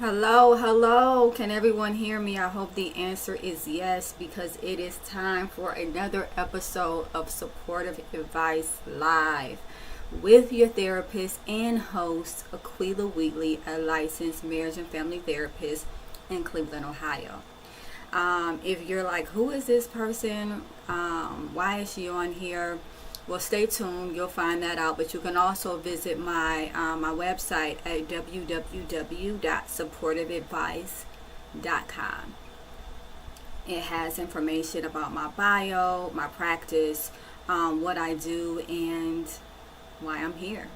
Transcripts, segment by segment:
Hello, hello. Can everyone hear me? I hope the answer is yes, because it is time for another episode of Supportive Advice Live with your therapist and host, Aquila Wheatley, a licensed marriage and family therapist in Cleveland, Ohio. If you're like, who is this person? Why is she on here? Well, stay tuned. You'll find that out. But you can also visit my website at www.supportiveadvice.com. It has information about my bio, my practice, what I do, and why I'm here.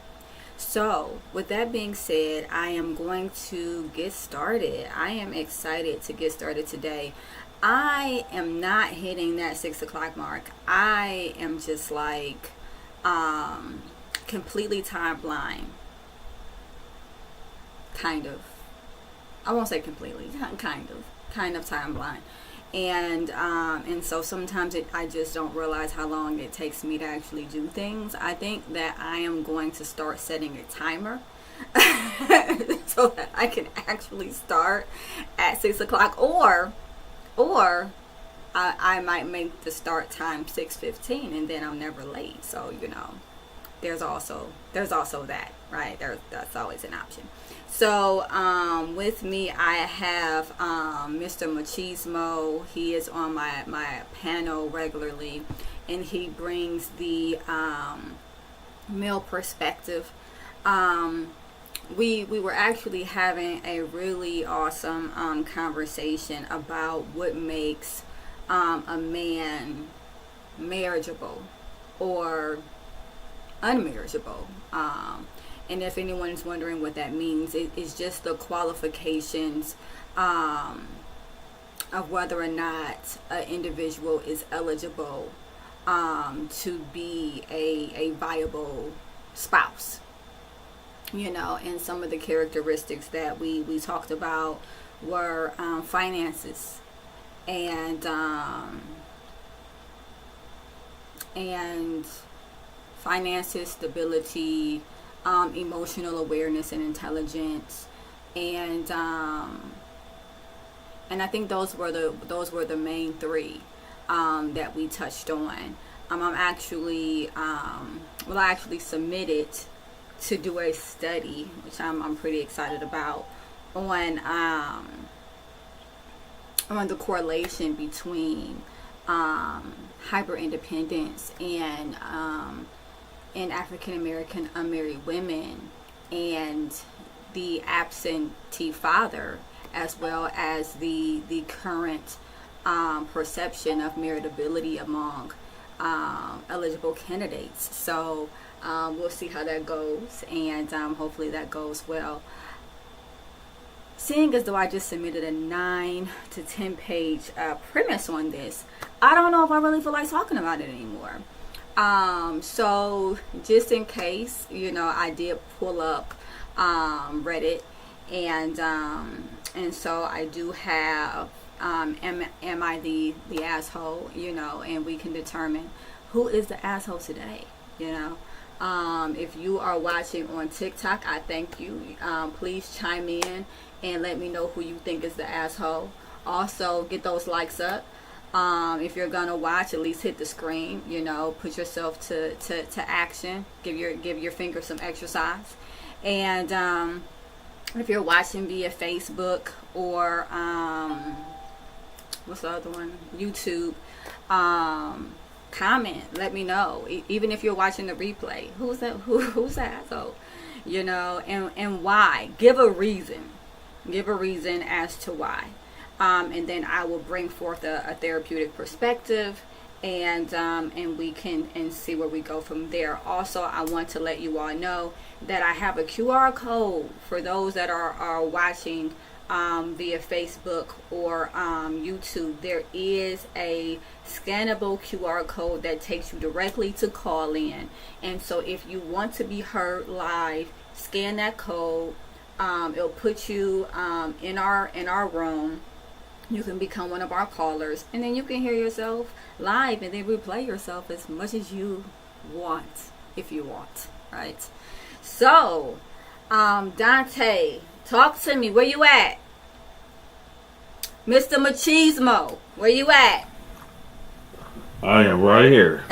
So, with that being said, I am going to get started. I am excited to get started today. I am not hitting that 6 o'clock mark. I am just like completely time blind. Kind of. I won't say completely. Kind of time blind. And so sometimes I just don't realize how long it takes me to actually do things. I think that I am going to start setting a timer so that I can actually start at 6 o'clock, or I might make the start time 6:15, and then I'm never late. So there's also that, right? That's always an option. So with me, I have Mr. Machismo. He is on my panel regularly, and he brings the male perspective. We were actually having a really awesome conversation about what makes a man marriageable or unmarriageable. And if anyone is wondering what that means, it is just the qualifications of whether or not an individual is eligible to be a viable spouse. And some of the characteristics that we talked about were finances and finances, stability, emotional awareness and intelligence, and I think those were the main three that we touched on. I actually submitted to do a study, which I'm pretty excited about, on the correlation between hyper independence and African American unmarried women and the absentee father, as well as the current perception of meritability among eligible candidates. So we'll see how that goes, and hopefully that goes well. Seeing as though I just submitted a 9 to 10 page premise on this, I don't know if I really feel like talking about it anymore. So just in case, I did pull up Reddit, and so I do have am I the asshole, and we can determine who is the asshole today. If you are watching on TikTok, I thank you. Please chime in and let me know who you think is the asshole. Also, get those likes up. If you're gonna watch, at least hit the screen. Put yourself to action. Give your finger some exercise. And if you're watching via Facebook or what's the other one? YouTube. Comment, let me know. Even if you're watching the replay, who's that? Who's that asshole? And why? Give a reason as to why. And then I will bring forth a therapeutic perspective, and we can see where we go from there. Also, I want to let you all know that I have a QR code for those that are watching via Facebook or YouTube. There is a scannable QR code that takes you directly to call in, and so if you want to be heard live, scan that code. It'll put you in our room. You can become one of our callers, and then you can hear yourself live and then replay yourself as much as you want, if you want, right? So Dante, Talk to me. Where you at? Mr. Machismo, where you at? I am right here.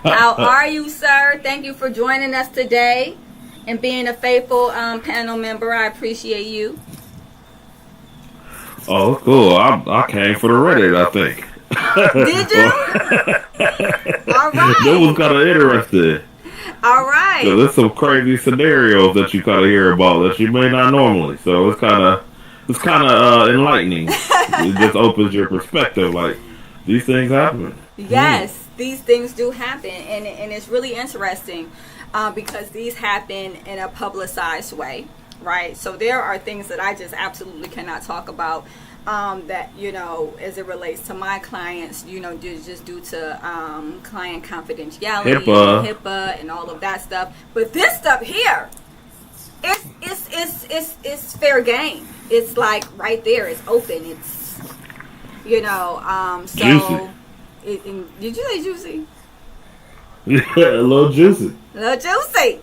How are you, sir? Thank you for joining us today and being a faithful panel member. I appreciate you. Oh, cool. I came for the Reddit, I think. Did you? All right. That was kind of interesting. All right. So there's some crazy scenarios that you kind of hear about that you may not normally. So it's kind of enlightening. It just opens your perspective. Like, these things happen. Yes, these things do happen, and it's really interesting because these happen in a publicized way, right? So there are things that I just absolutely cannot talk about that, you know, as it relates to my clients, you know, just due to client confidentiality, HIPAA, and all of that stuff. But this stuff here, it's fair game. It's like right there. It's open. It's, you know, so juicy. Did you say juicy? Yeah, a little juicy. A little juicy.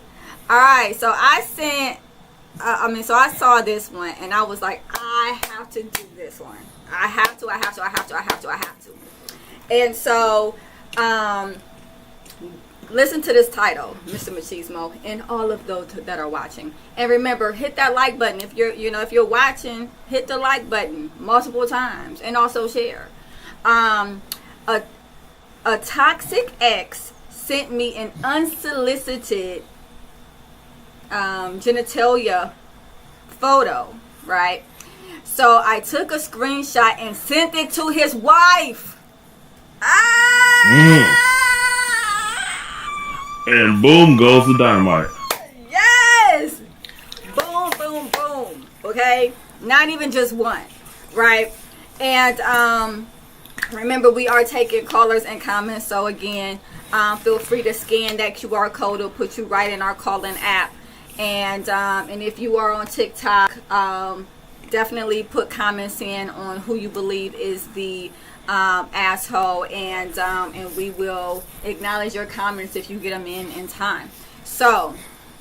All right. So I sent. So I saw this one and I was like, I have to do this one. I have to. And so, listen to this title, Mr. Machismo, and all of those that are watching. And remember, hit that like button if you're watching. Hit the like button multiple times, and also share. A toxic ex sent me an unsolicited genitalia photo, right? So I took a screenshot and sent it to his wife. And boom goes the dynamite. Yes! Boom, boom, boom. Okay? Not even just one, right? And remember, we are taking callers and comments. So again, feel free to scan that QR code. It'll put you right in our call-in app. And if you are on TikTok, definitely put comments in on who you believe is the asshole, and we will acknowledge your comments if you get them in time. So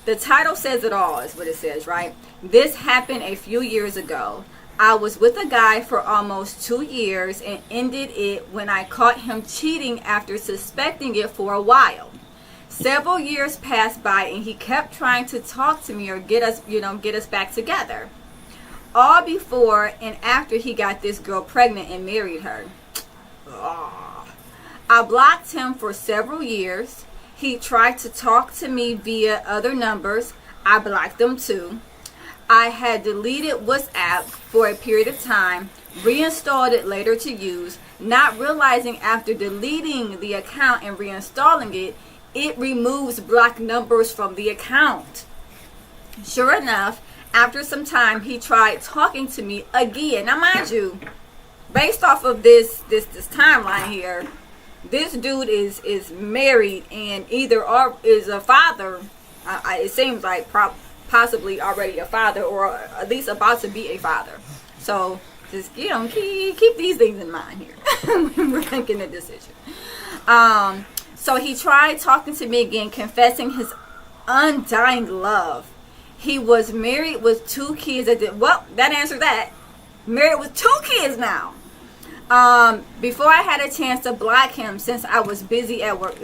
the title says it all, is what it says, right? This happened a few years ago. I was with a guy for almost 2 years and ended it when I caught him cheating after suspecting it for a while. Several years passed by and he kept trying to talk to me or get us back together. All before and after he got this girl pregnant and married her. I blocked him for several years. He tried to talk to me via other numbers. I blocked them too. I had deleted WhatsApp for a period of time, reinstalled it later to use, not realizing after deleting the account and reinstalling it, it removes blocked numbers from the account. Sure enough, after some time, he tried talking to me again. Now, mind you, based off of this timeline here, this dude is married and either is a father. It seems like possibly already a father, or at least about to be a father. So just keep these things in mind here when we're making a decision. So he tried talking to me again, confessing his undying love. He was married with 2 kids. That answered that. Married with 2 kids now. Before I had a chance to block him since I was busy at work.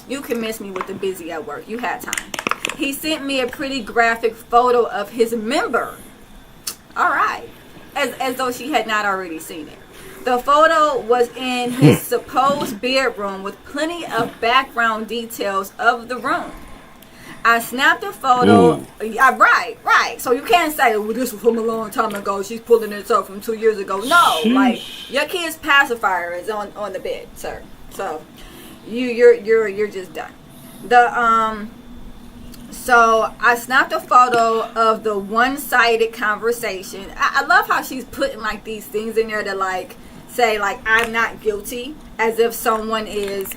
You can miss me with the busy at work. You had time. He sent me a pretty graphic photo of his member. All right. As though she had not already seen it. The photo was in his supposed bedroom with plenty of background details of the room. I snapped a photo. Right. So you can't say, well, this was from a long time ago. She's pulling this up from 2 years ago. No, like your kid's pacifier is on the bed, sir. So you're just done. So I snapped a photo of the one-sided conversation. I love how she's putting like these things in there to like say like I'm not guilty, as if someone is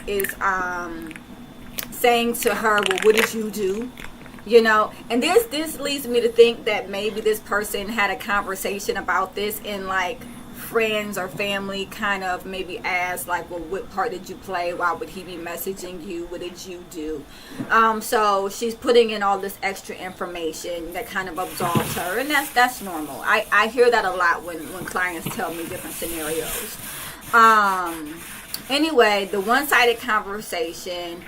saying to her, well, what did you do? And this leads me to think that maybe this person had a conversation about this, and like friends or family kind of maybe ask, like, well, what part did you play? Why would he be messaging you? What did you do? So she's putting in all this extra information that kind of absolves her, and that's normal. I hear that a lot when clients tell me different scenarios. Anyway, the one-sided conversation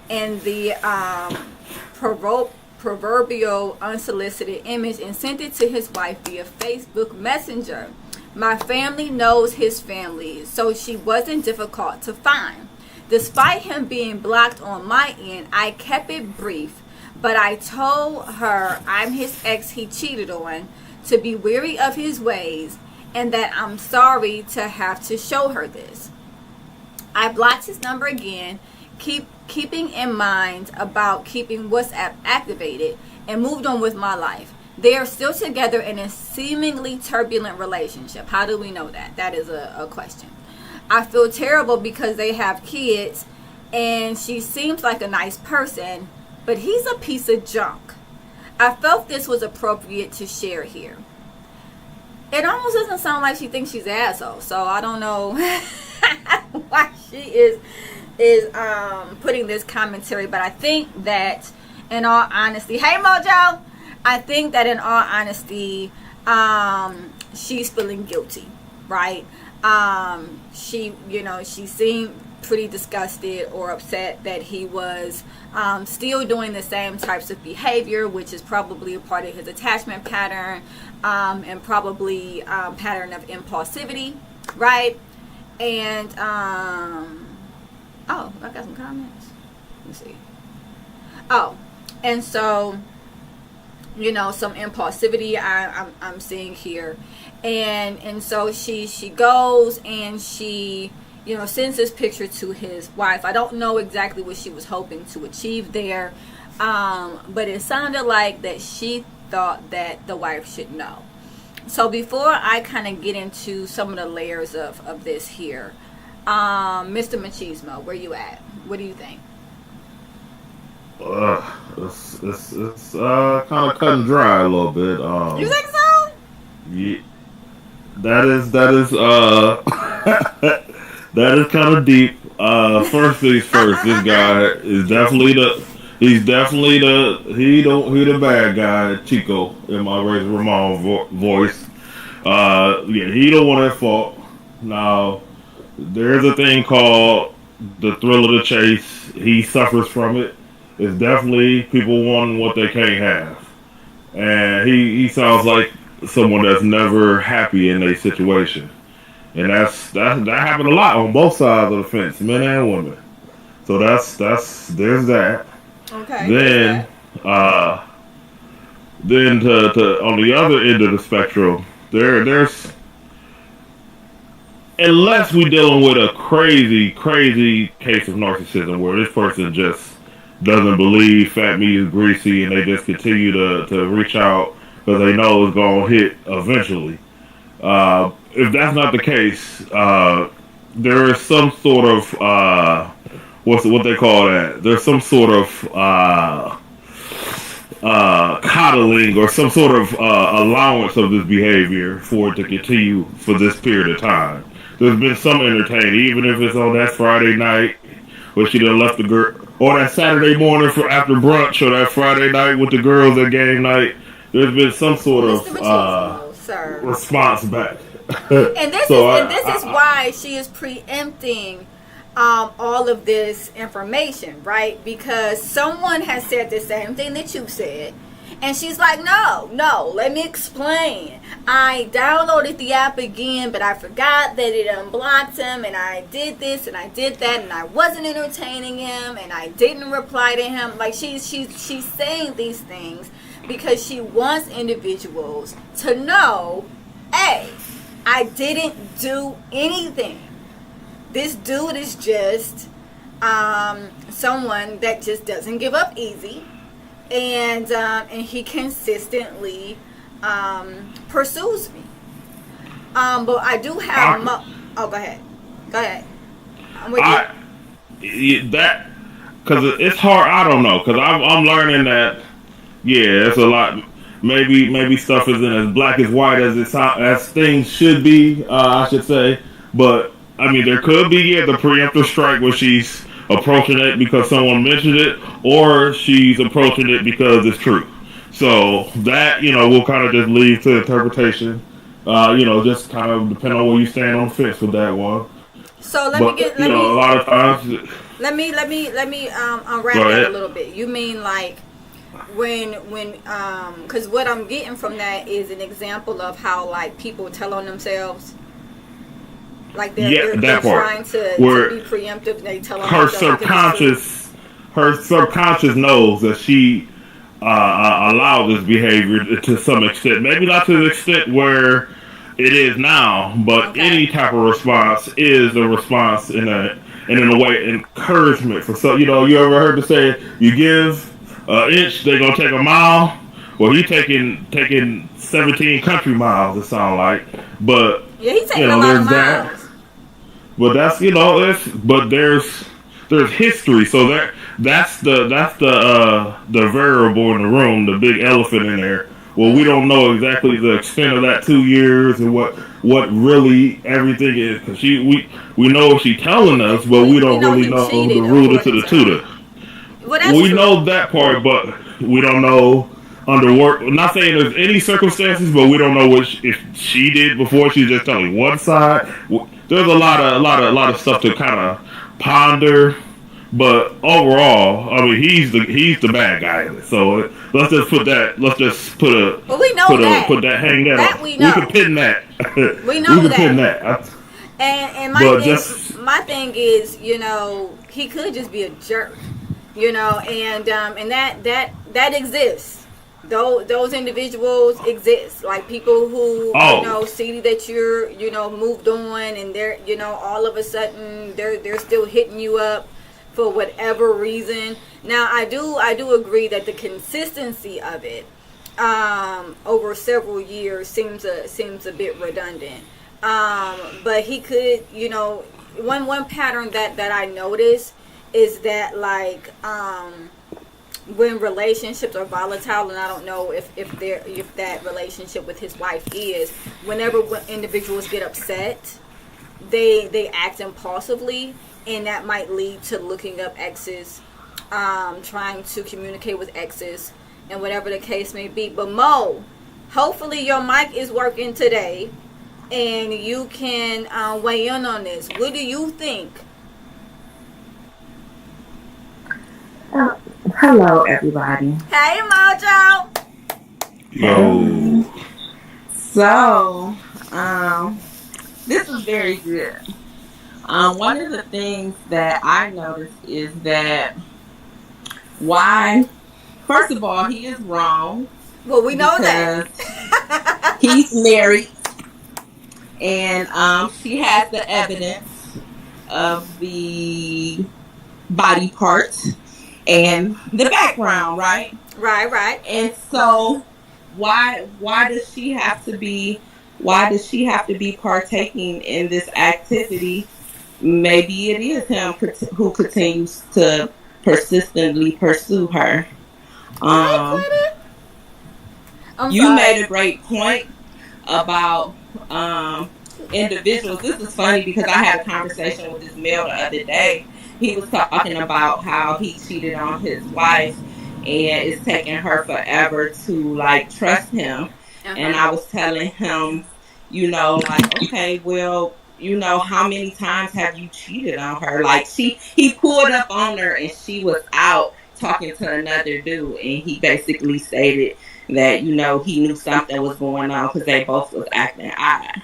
and the proverbial unsolicited image, and sent it to his wife via Facebook Messenger. My family knows his family, so she wasn't difficult to find. Despite him being blocked on my end, I kept it brief, but I told her I'm his ex he cheated on, to be wary of his ways, and that I'm sorry to have to show her this. I blocked his number again, keeping in mind about keeping WhatsApp activated, and moved on with my life. They are still together in a seemingly turbulent relationship. How do we know that? That is a question. I feel terrible because they have kids, and she seems like a nice person, but he's a piece of junk. I felt this was appropriate to share here. It almost doesn't sound like she thinks she's an asshole, so I don't know why she is putting this commentary, but I think that in all honesty, hey Mojo, I think that in all honesty, she's feeling guilty, right? She seemed pretty disgusted or upset that he was still doing the same types of behavior, which is probably a part of his attachment pattern, and probably pattern of impulsivity, right? And oh, I got some comments. Let me see. Oh, and so, some impulsivity I'm seeing here, and so she goes and she sends this picture to his wife. I don't know exactly what she was hoping to achieve there, but it sounded like that she thought that the wife should know. So before I kind of get into some of the layers of this here, Mr. Machismo, where you at? What do you think? It's kind of cut and dry a little bit. You think so? Yeah, that is that is kind of deep. First things first, this guy is definitely he the bad guy, Chico, in my Razor Ramon voice. He the one at fault. Now, there's a thing called the thrill of the chase. He suffers from it. It's definitely people wanting what they can't have. And he sounds like someone that's never happy in a situation. And that happened a lot on both sides of the fence, men and women. So there's that. Okay. Then to on the other end of the spectrum, there's, unless we're dealing with a crazy case of narcissism where this person just doesn't believe fat meat is greasy and they just continue to reach out because they know it's going to hit eventually. If that's not the case, there is some sort of what they call that? There's some sort of coddling or some sort of allowance of this behavior for it to continue for this period of time. There's been some entertaining, even if it's on that Friday night where she done left the girl, or that Saturday morning for after brunch, or that Friday night with the girls at game night. There's been some sort of response back. And this is why she is preempting all of this information, right? Because someone has said the same thing that you said, and she's like, no, let me explain. I downloaded the app again, but I forgot that it unblocked him, and I did this and I did that, and I wasn't entertaining him, and I didn't reply to him. Like she's saying these things because she wants individuals to know, hey, I didn't do anything. This dude is just someone that just doesn't give up easy, and he consistently pursues me. But I do have go ahead. I'm with you. That, because it's hard. I don't know, because I'm learning that. Yeah, it's a lot. maybe stuff isn't as black as white as things should be. I should say, but I mean, there could be the preemptive strike where she's approaching it because someone mentioned it, or she's approaching it because it's true. So that we'll kind of just leave to interpretation. Just kind of depending on where you stand on the fence with that one. So A lot of times. let me unwrap that a little bit. You mean like when because what I'm getting from that is an example of how like people tell on themselves. Like they're trying to be preemptive. And they tell on her subconscious knows that she allowed this behavior to some extent. Maybe not to the extent where it is now, but any type of response is a response in a way encouragement for so. You ever heard the say, you give an inch, they gonna take a mile. Well, he taking 17 country miles. It sound like, but yeah, he's taking a lot of miles. But that's but there's history, so that's the variable in the room, the big elephant in there. Well, we don't know exactly the extent of that 2 years and what really everything is, because we know she's telling us, but we don't really know the rooter to the tutor. Well, we know that part, but we don't know under work. I'm not saying there's any circumstances, but we don't know if she did before. She's just telling one side. There's a lot of stuff to kind of ponder. But overall, I mean, he's the bad guy. So let's just put that. Let's just put a. Well, we know that. Put that. Hang that. That we know. We can pin that. We know we can that. Pin that. And my thing is, he could just be a jerk, and that exists. Those individuals exist, like people who see that you're moved on, and they're all of a sudden they're still hitting you up for whatever reason. Now I do agree that the consistency of it over several years seems a bit redundant. But he could, one pattern that I notice is that like when relationships are volatile, and I don't know if that relationship with his wife is, whenever individuals get upset, they act impulsively, and that might lead to looking up exes, trying to communicate with exes, and whatever the case may be. But Mo, hopefully your mic is working today, and you can weigh in on this. What do you think? Hello, everybody. Hey, Mojo. Yo. So, this is very good. One of the things that I noticed is that first of all, he is wrong. Well, we know that. He's married, and she has the evidence of the body parts and the background, right? Right. And so, why does she have to be partaking in this activity? Maybe it is him who continues to persistently pursue her. You made a great point about individuals. This is funny because I had a conversation with this male the other day. He was talking about how he cheated on his wife, and it's taking her forever to like trust him. And I was telling him, okay, well, how many times have you cheated on her? Like he pulled up on her and she was out talking to another dude, and he basically stated that, he knew something was going on because they both was acting odd.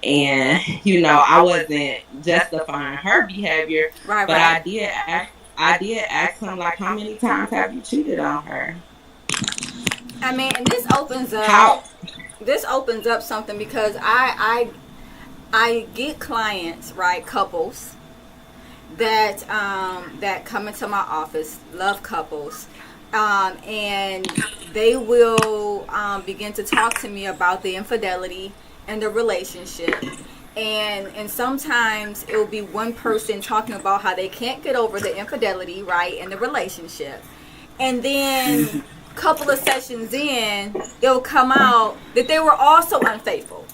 And, I wasn't justifying her behavior, but I did ask him, like, how many times have you cheated on her? I mean, and this opens up something, because I get clients, right, couples that come into my office, love couples, and they will begin to talk to me about the infidelity and the relationship, and sometimes it will be one person talking about how they can't get over the infidelity, right, and the relationship, and then couple of sessions in, it'll come out that they were also unfaithful.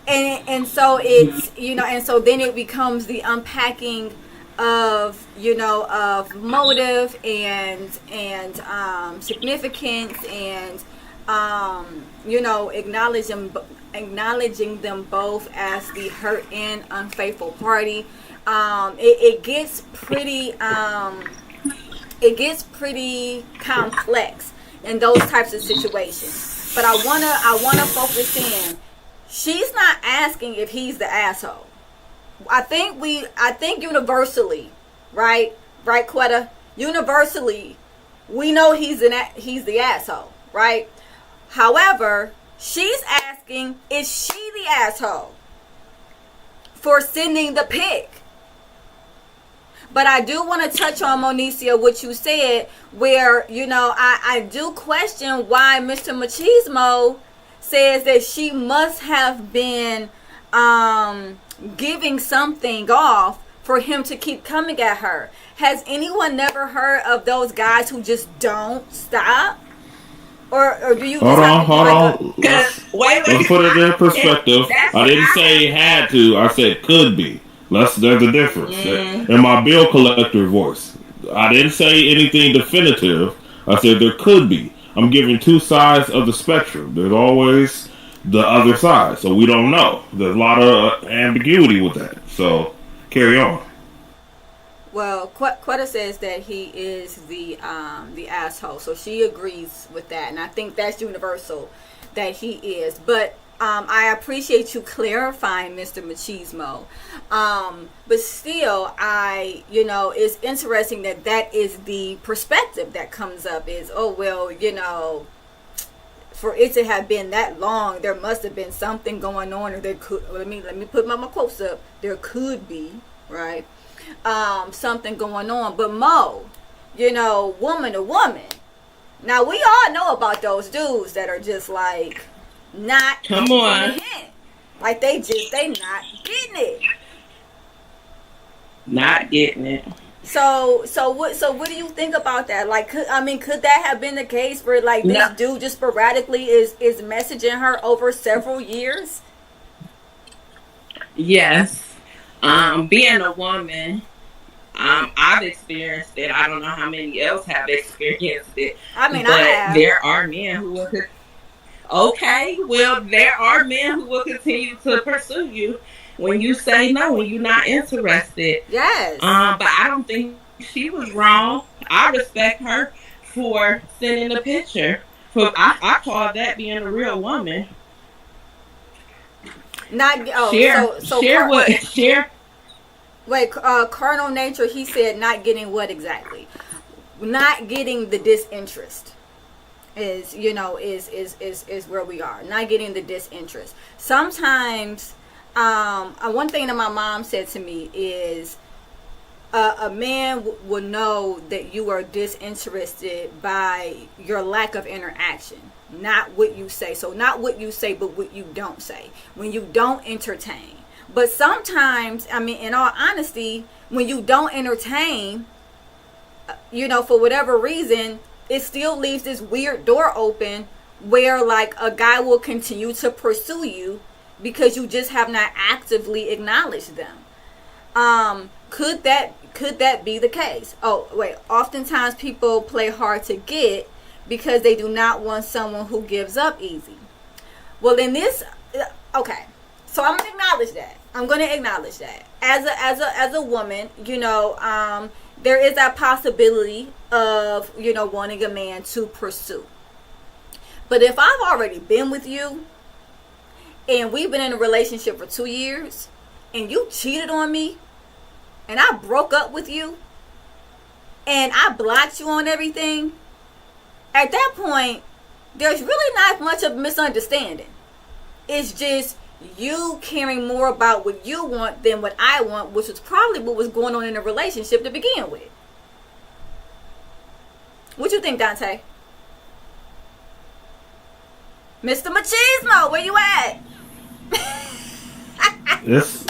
And so it's, and so then it becomes the unpacking of, of motive and significance and, acknowledging them both as the hurt and unfaithful party. It gets pretty complex in those types of situations. But I wanna focus in. She's not asking if he's the asshole. I think universally, right, Quetta? Universally, we know he's the asshole, right? However, she's asking, is she the asshole for sending the pic? But I do want to touch on, Monicia, what you said, where, I do question why Mr. Machismo says that she must have been giving something off for him to keep coming at her. Has anyone never heard of those guys who just don't stop? Or do you hold on. Wait. Let's put it in perspective. I didn't say had to. I said could be. There's a difference. In my bill collector voice, I didn't say anything definitive. I said there could be. I'm giving two sides of the spectrum. There's always the other side, so we don't know. There's a lot of ambiguity with that. So carry on. Well, Quetta says that he is the asshole, so she agrees with that, and I think that's universal that he is. But I appreciate you clarifying, Mr. Machismo. But still, it's interesting that is the perspective that comes up. Is for it to have been that long, there must have been something going on, or there could. Let me put my quotes up. There could be, right? Something going on. But Mo, woman to woman. Now we all know about those dudes that are just like not come on, like they not getting it. Not getting it. So what do you think about that? Like, could that have been the case where like this dude just sporadically is messaging her over several years? Yes. Being a woman, I've experienced it. I don't know how many else have experienced it. I have. There are men who will. Okay, well, there are men who will continue to pursue you when you say no, when you're not interested. Yes. But I don't think she was wrong. I respect her for sending the picture. I call that being a real woman. Share. Wait, carnal nature. He said not getting what exactly? Not getting the disinterest is where we are. Not getting the disinterest. Sometimes, one thing that my mom said to me is, a man will know that you are disinterested by your lack of interaction, not what you say. So not what you say, but what you don't say. When you don't entertain. But sometimes, in all honesty, when you don't entertain, for whatever reason, it still leaves this weird door open where like a guy will continue to pursue you because you just have not actively acknowledged them. Could that be the case? Oh, wait. Oftentimes people play hard to get because they do not want someone who gives up easy. Well, in this, okay. So I'm going to acknowledge that. As a woman, there is that possibility of, wanting a man to pursue. But if I've already been with you and we've been in a relationship for 2 years and you cheated on me and I broke up with you and I blocked you on everything, at that point, there's really not much of a misunderstanding. It's just you caring more about what you want than what I want, which was probably what was going on in the relationship to begin with. What you think, Dante? Mr. Machismo, where you at? It's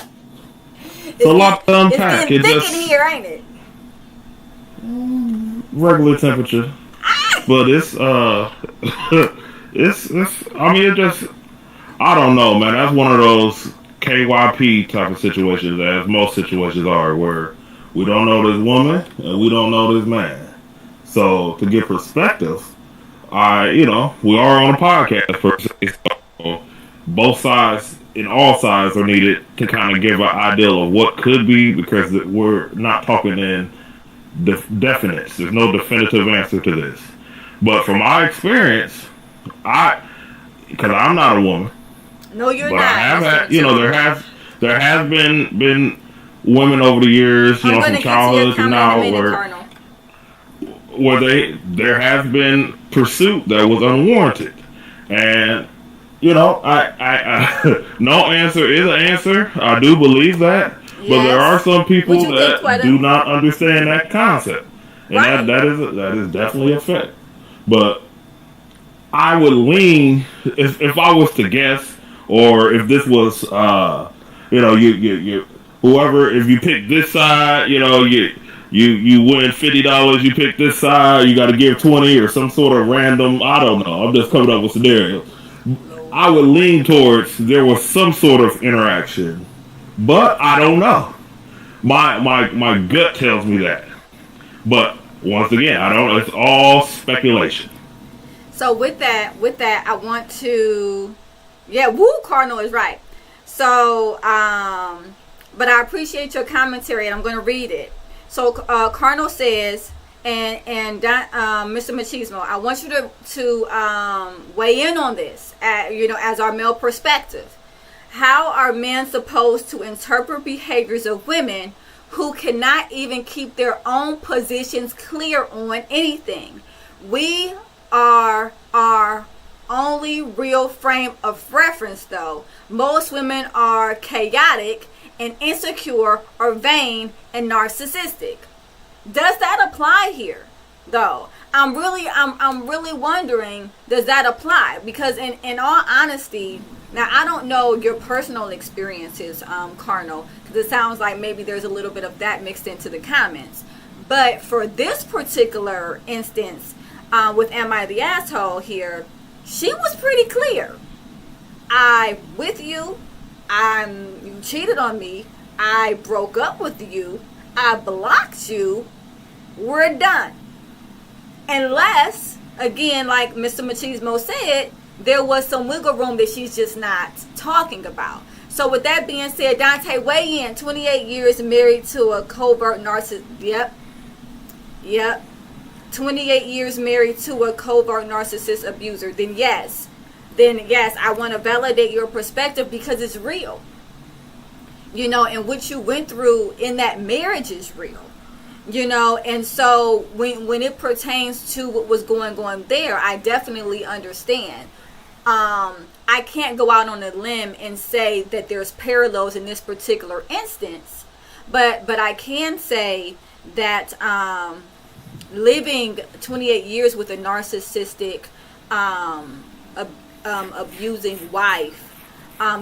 a lot to unpack. It's getting thick in here, ain't it? Regular temperature. but it's it's. I mean, it just. I don't know, man. That's one of those KYP type of situations, as most situations are, where we don't know this woman and we don't know this man. So to get perspective, we are on a podcast per se, so both sides and all sides are needed to kind of give an idea of what could be, because we're not talking in definites. There's no definitive answer to this. But from my experience, because I'm not a woman, No, you're but not. I have had, there has been women over the years, I'm from gonna get to your childhood to comment now, in a minute, where Colonel. there has been pursuit that was unwarranted, and I no answer is an answer. I do believe that, but there are some people What you think, that Quetta? do not understand that concept, and Right. that is definitely a fact. But I would lean, if I was to guess, or if this was you whoever, if you pick this side, you win $50. You pick this side, you got to give 20 or some sort of random. I don't know. I'm just coming up with scenarios. I would lean towards there was some sort of interaction, but I don't know. My gut tells me that, but once again, I don't know. It's all speculation. So with that, I want to, Cardinal is right. So, but I appreciate your commentary, and I'm going to read it. So, Cardinal says, and Mr. Machismo, I want you to weigh in on this, as our male perspective. How are men supposed to interpret behaviors of women who cannot even keep their own positions clear on anything? We are our only real frame of reference, though. Most women are chaotic and insecure or vain and narcissistic. Does that apply here, though? I'm really wondering, does that apply? Because in all honesty, now I don't know your personal experiences, Carnal, because it sounds like maybe there's a little bit of that mixed into the comments. But for this particular instance, with Am I the Asshole here, she was pretty clear. I with you. You cheated on me. I broke up with you. I blocked you. We're done. Unless, again, like Mr. Machismo said, there was some wiggle room that she's just not talking about. So with that being said, Dante, weigh in. 28 years married to a covert narcissist. Yep. 28 years married to a covert narcissist abuser. Then yes, I want to validate your perspective because it's real. And what you went through in that marriage is real. And so when it pertains to what was going on there, I definitely understand. I can't go out on a limb and say that there's parallels in this particular instance, but I can say that living 28 years with a narcissistic, abusing wife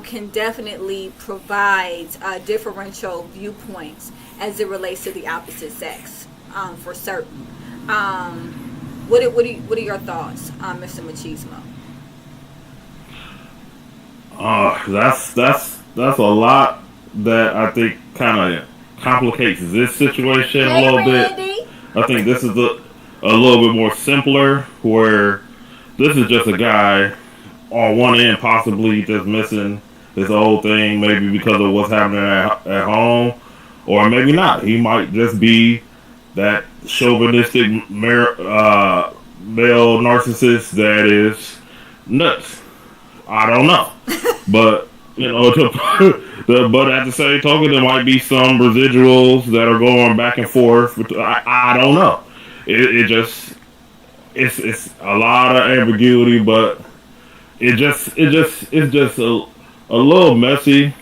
can definitely provide differential viewpoints as it relates to the opposite sex, for certain. What are your thoughts, Mr. Machismo? That's a lot that I think kind of complicates this situation a little bit. I think this is a little bit more simpler, where this is just a guy on one end possibly just missing his old thing, maybe because of what's happening at home, or maybe not. He might just be that chauvinistic male narcissist that is nuts. I don't know. But, but at the same token, there might be some residuals that are going back and forth. I don't know. It's a lot of ambiguity, but it's just a little messy.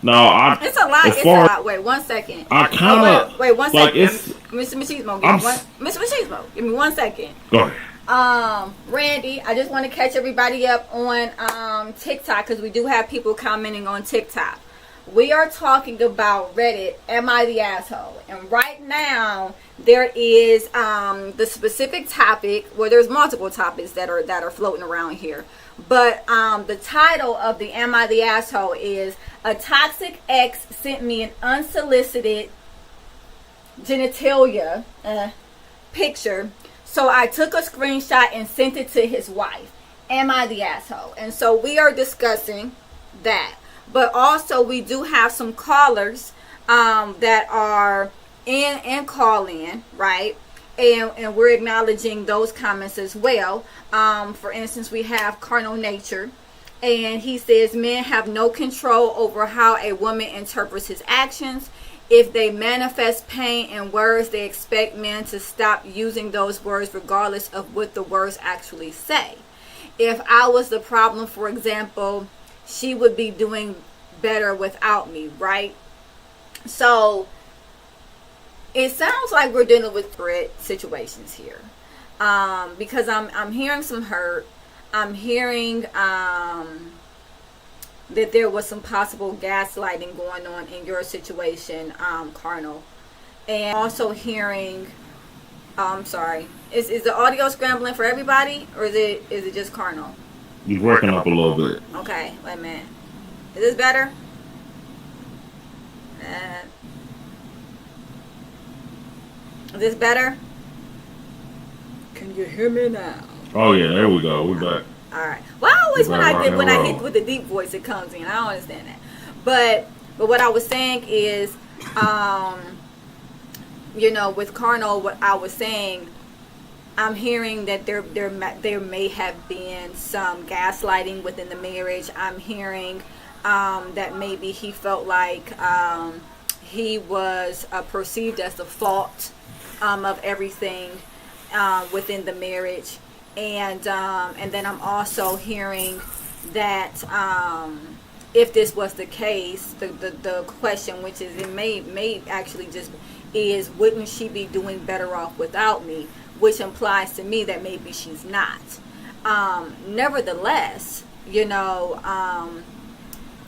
Now, it's a lot. It's a lot. Wait 1 second. I kind of wait 1 second. Like Mr. Machismo, Mr. Machismo, give me 1 second. Go ahead. Randy, I just want to catch everybody up on TikTok, because we do have people commenting on TikTok. We are talking about Reddit, Am I the Asshole? And right now, there is the specific topic, well, there's multiple topics that are floating around here. But the title of the Am I the Asshole is A Toxic Ex Sent Me an Unsolicited Genitalia picture. So I took a screenshot and sent it to his wife. Am I the asshole? And so we are discussing that. But also we do have some callers that are in call in, right? And we're acknowledging those comments as well. For instance, we have Carnal Nature. And he says men have no control over how a woman interprets his actions. If they manifest pain in words, they expect men to stop using those words regardless of what the words actually say. If I was the problem, for example, she would be doing better without me, right? So it sounds like we're dealing with threat situations here, because I'm hearing some hurt. I'm hearing that there was some possible gaslighting going on in your situation, Carnal, and also hearing. I'm sorry. Is the audio scrambling for everybody, or is it just Carnal? He's working up a little bit. Okay, wait a minute. Is this better? Is this better? Can you hear me now? Oh yeah, there we go. We're back. All right. Well, I always when I hit with the deep voice, it comes in. I don't understand that. But what I was saying is, with Carnal, what I was saying, I'm hearing that there may have been some gaslighting within the marriage. I'm hearing that maybe he felt like he was perceived as the fault of everything within the marriage. And then I'm also hearing that if this was the case, the question, which is it may actually just is, wouldn't she be doing better off without me? Which implies to me that maybe she's not. Nevertheless,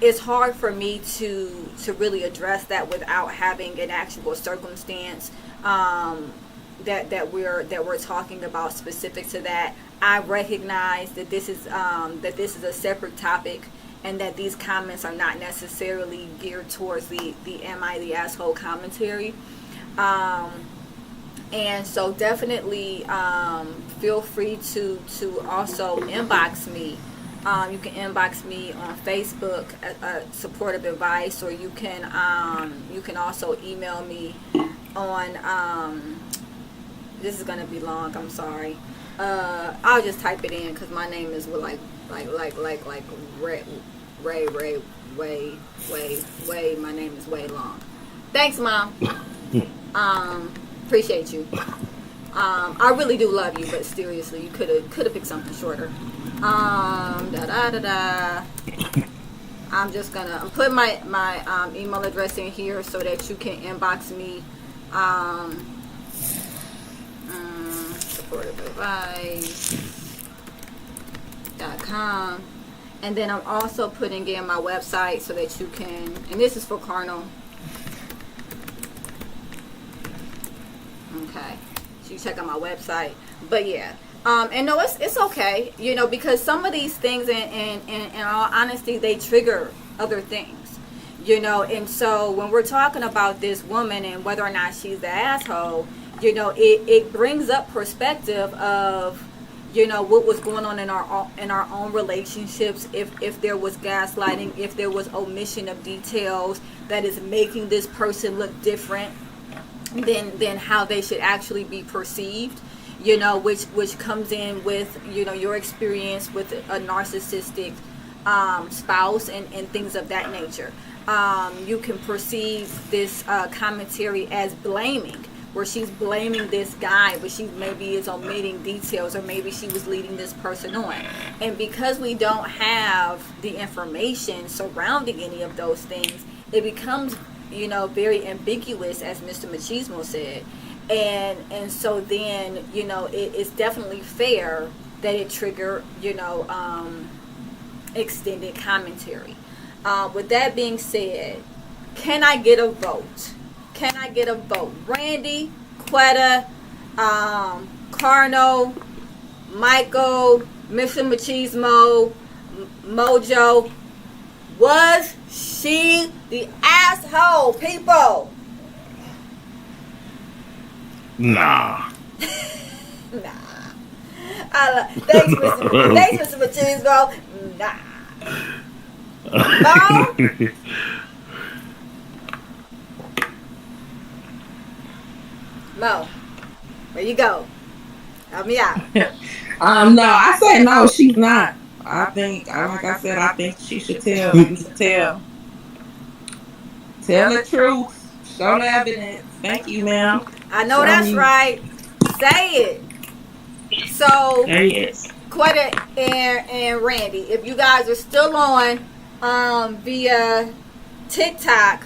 it's hard for me to really address that without having an actual circumstance that we're talking about specific to that. I recognize that this is a separate topic, and that these comments are not necessarily geared towards the Am I the Asshole commentary. And so definitely feel free to also inbox me. You can inbox me on Facebook at Supportive Advice, or you can also email me on this is gonna be long, I'm sorry. I'll just type it in because my name is like Ray way. My name is way long. Thanks, Mom. Appreciate you. I really do love you, but seriously, you could have picked something shorter. I'm just gonna put my email address in here so that you can inbox me. supportiveadvice.com, and then I'm also putting in my website so that you can, and this is for Carnal. Okay, so you check out my website. But yeah, and no, it's okay, because some of these things, in all honesty, they trigger other things, and so when we're talking about this woman and whether or not she's the asshole, it brings up perspective of, what was going on in our own relationships, if there was gaslighting, if there was omission of details that is making this person look different than how they should actually be perceived, which comes in with, your experience with a narcissistic spouse and things of that nature. You can perceive this commentary as blaming, where she's blaming this guy, but she maybe is omitting details, or maybe she was leading this person on. And because we don't have the information surrounding any of those things, it becomes, very ambiguous, as Mr. Machismo said. And so then, it's definitely fair that it trigger, extended commentary. With that being said, can I get a vote? Can I get a vote? Randy, Quetta, Carno, Michael, Mr. Machismo, Mojo. Was she the asshole, people? Nah. Nah. Thanks, Mr. Machismo. Nah. No? Mo, where you go? Help me out. No, I said no, she's not. I think, like I said, I think she should tell the truth. Show the evidence. Thank you, ma'am. I know that's right. Say it. So, Yes. Quetta and Randy, if you guys are still on via TikTok,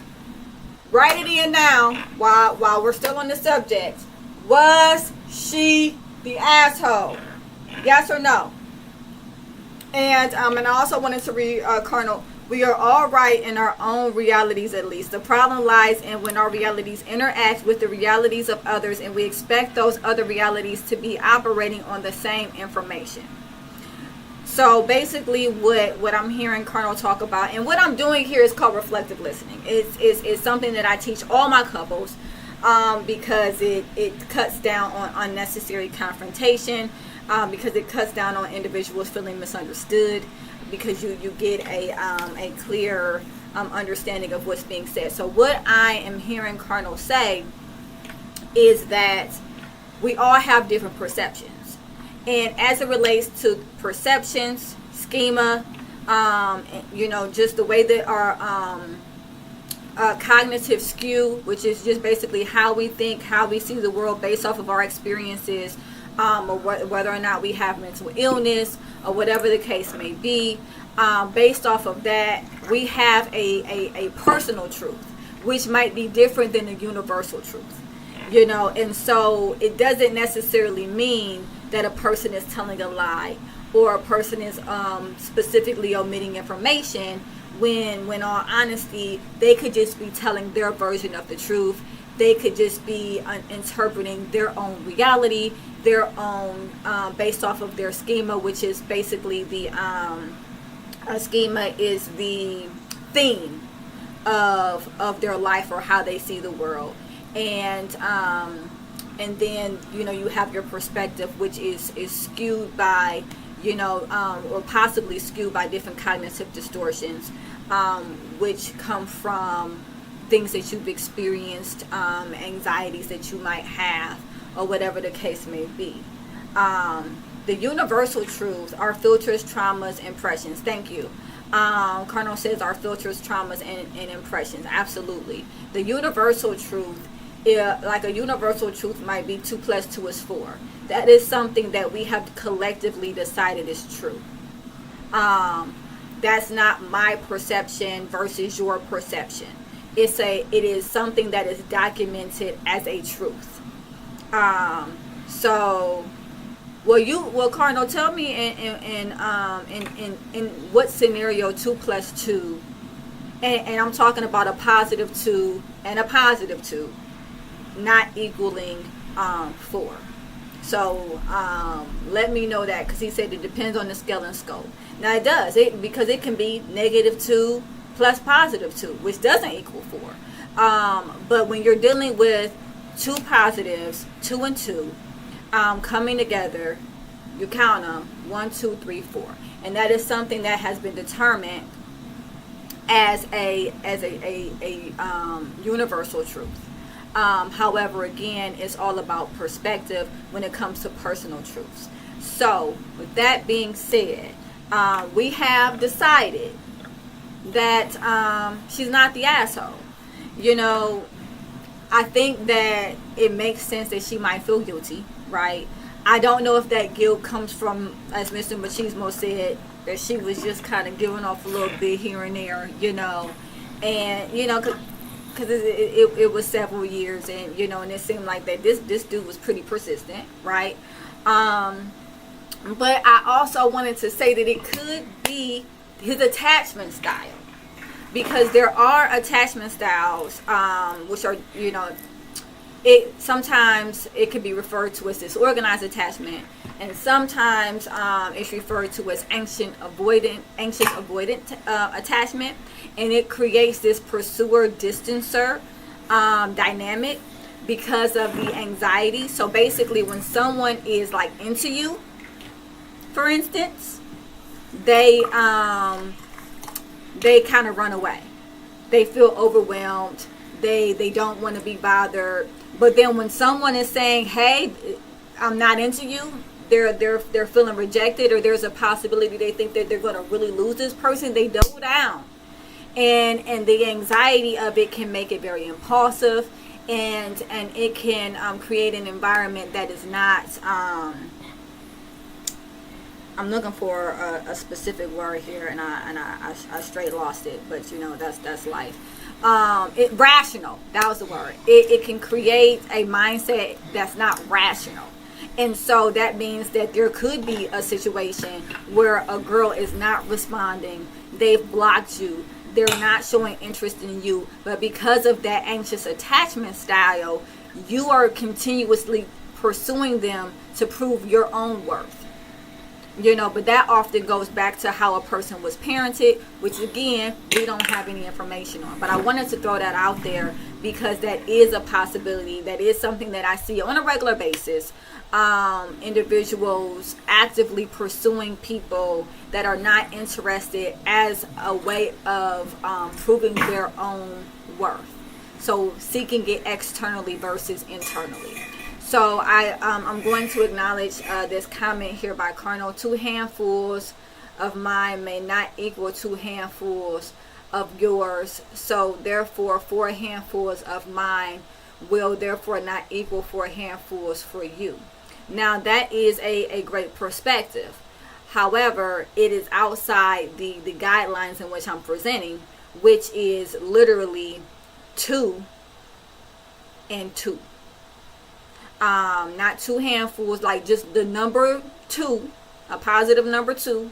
write it in now while we're still on the subject. Was she the asshole? Yes or no? And I also wanted to read Colonel. We are all right in our own realities, at least. The problem lies in when our realities interact with the realities of others, and we expect those other realities to be operating on the same information. So basically what I'm hearing Colonel talk about, and what I'm doing here is called reflective listening. It's something that I teach all my couples because it cuts down on unnecessary confrontation, because it cuts down on individuals feeling misunderstood, because you get a clear understanding of what's being said. So what I am hearing Colonel say is that we all have different perceptions. And as it relates to perceptions, schema, just the way that our cognitive skew, which is just basically how we think, how we see the world based off of our experiences, or whether or not we have mental illness, or whatever the case may be, based off of that, we have a personal truth, which might be different than the universal truth. And so it doesn't necessarily mean that a person is telling a lie, or a person is specifically omitting information, when all honesty, they could just be telling their version of the truth. They could just be interpreting their own reality, their own, based off of their schema, which is basically the schema is the theme of their life, or how they see the world. And then you have your perspective, which is skewed by or possibly skewed by different cognitive distortions, which come from things that you've experienced, anxieties that you might have, or whatever the case may be. The universal truths are filters, traumas, impressions. Thank you. Colonel says our filters, traumas, and impressions. Absolutely. The universal truth, like a universal truth might be 2 + 2 is 4. That is something that we have collectively decided is true. That's not my perception versus your perception. It is something that is documented as a truth. Well, Cardinal, tell me in what scenario 2 + 2, and I'm talking about a positive 2 and a positive 2, not equaling 4. So let me know that, because he said it depends on the scale and scope. Now it does, because it can be -2 plus +2, which doesn't equal 4. But when you're dealing with 2 positives, 2 and 2, coming together, you count them 1, 2, 3, 4, and that is something that has been determined as a universal truth. However, again, it's all about perspective when it comes to personal truths. So, with that being said, we have decided that she's not the asshole. I think that it makes sense that she might feel guilty, right? I don't know if that guilt comes from, as Mr. Machismo said, that she was just kind of giving off a little bit here and there, and because it was several years, and and it seemed like that this dude was pretty persistent, right? But I also wanted to say that it could be his attachment style. because there are attachment styles, which are, it sometimes it could be referred to as disorganized attachment, and sometimes it's referred to as anxious avoidant attachment, and it creates this pursuer distancer dynamic because of the anxiety. So basically, when someone is like into you, for instance, they kind of run away. They feel overwhelmed. They don't want to be bothered. But then when someone is saying, "Hey, I'm not into you," they're feeling rejected, or there's a possibility they think that they're going to really lose this person. They double down, and the anxiety of it can make it very impulsive, and it can create an environment that is not. I'm looking for a specific word here, and I straight lost it. But that's life. Rational. That was the word. It can create a mindset that's not rational. And so that means that there could be a situation where a girl is not responding. They've blocked you. They're not showing interest in you. But because of that anxious attachment style, you are continuously pursuing them to prove your own worth. But that often goes back to how a person was parented, which again, we don't have any information on. But I wanted to throw that out there because that is a possibility. That is something that I see on a regular basis. Individuals actively pursuing people that are not interested as a way of proving their own worth. So seeking it externally versus internally. So I'm going to acknowledge this comment here by Colonel. 2 handfuls of mine may not equal 2 handfuls of yours. So therefore 4 handfuls of mine will therefore not equal 4 handfuls for you. Now that is a great perspective. However, it is outside the guidelines in which I'm presenting, which is literally 2 and 2. Not 2 handfuls, like just the number 2, a positive number 2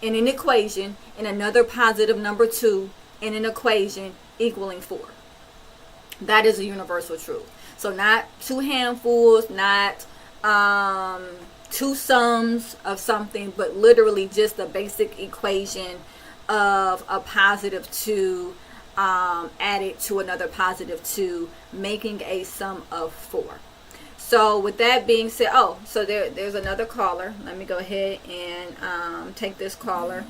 in an equation, and another positive number 2 in an equation equaling 4. That is a universal truth. So not 2 handfuls, not 2 sums of something, but literally just a basic equation of a positive 2 added to another positive 2, making a sum of 4. So with that being said, so there's another caller. Let me go ahead and take this caller.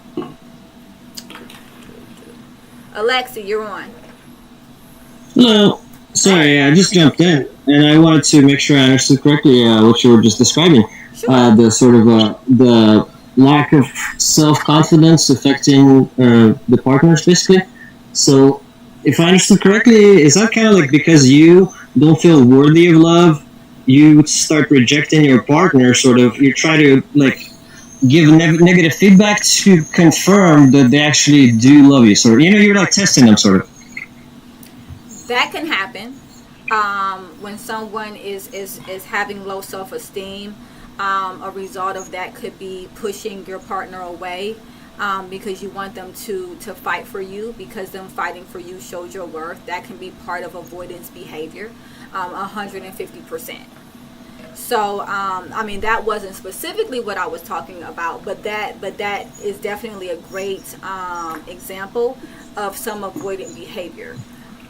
Alexi, you're on. Hello. Sorry, I just jumped in, and I wanted to make sure I understood correctly what you were just describing. Sure. The sort of the lack of self-confidence affecting the partners, basically. So, if I understood correctly, is that kind of like because you don't feel worthy of love, you start rejecting your partner, sort of, you try to like give negative feedback to confirm that they actually do love you, sort of, you're like testing them, sort of. That can happen when someone is having low self-esteem. A result of that could be pushing your partner away because you want them to fight for you, because them fighting for you shows your worth. That can be part of avoidance behavior, 150%. So, that wasn't specifically what I was talking about, but that is definitely a great example of some avoidant behavior.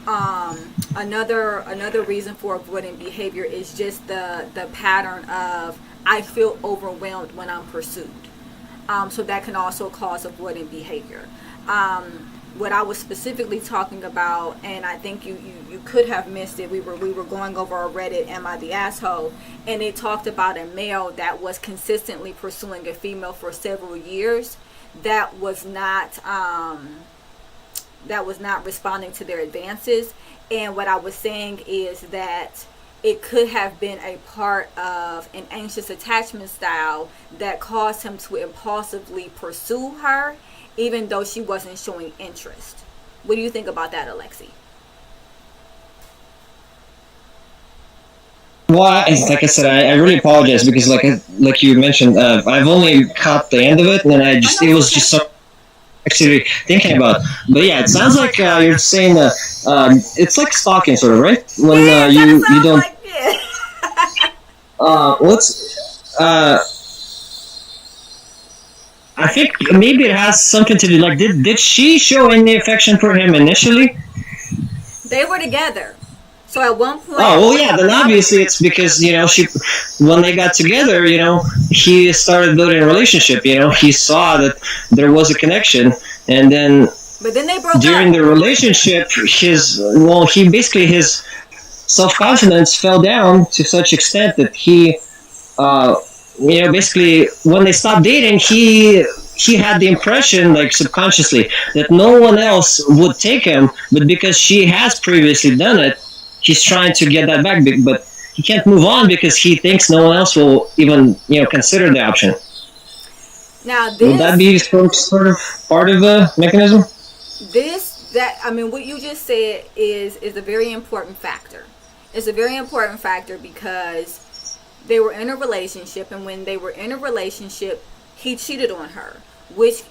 Another reason for avoidant behavior is just the pattern of I feel overwhelmed when I'm pursued. So that can also cause avoidant behavior. What I was specifically talking about, and I think you could have missed it. We were going over a Reddit, "Am I the Asshole?" and it talked about a male that was consistently pursuing a female for several years that was not responding to their advances. And what I was saying is that it could have been a part of an anxious attachment style that caused him to impulsively pursue her, even though she wasn't showing interest. What do you think about that, Alexi? Well, like I said, I really apologize because, like you mentioned, I've only caught the end of it, and then it was just so. actually thinking about. But yeah, it sounds like you're saying it's like stalking, sort of, right? When Yeah, it kind of you sounds don't. like yeah. What's I think maybe it has something to do. Like, did she show any affection for him initially? They were together. So at one point, Oh well, yeah. Then obviously it's because she, when they got together, he started building a relationship. He saw that there was a connection, and then but then they broke during up. the relationship, his self confidence fell down to such extent that he, uh, basically when they stopped dating, he had the impression, like subconsciously, that no one else would take him, but because she has previously done it, he's trying to get that back, but he can't move on because he thinks no one else will even consider the option. Now Would that be some sort of part of the mechanism? what you just said is a very important factor. It's a very important factor because they were in a relationship, and when they were in a relationship, he cheated on her, which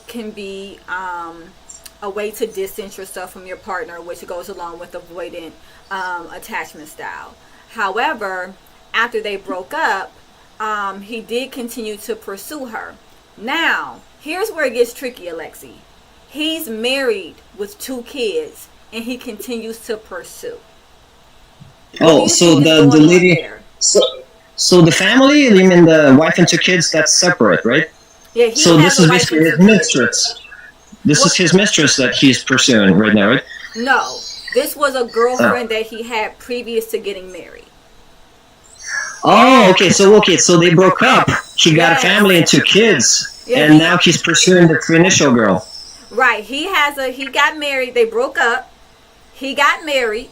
can be a way to distance yourself from your partner, which goes along with avoidant attachment style. However, after they broke up, he did continue to pursue her. Now, here's where it gets tricky, Alexi. He's married with 2 kids, and he continues to pursue. Oh, so the lady, so the family, you mean the wife and 2 kids, that's separate, right? Yeah, so this is basically his mistress. This is his mistress that he's pursuing right now, right? No, this was a girlfriend that he had previous to getting married. Oh, okay. So they broke up. He got a family and 2 kids, and now he's pursuing the initial girl. Right. He got married. They broke up. He got married.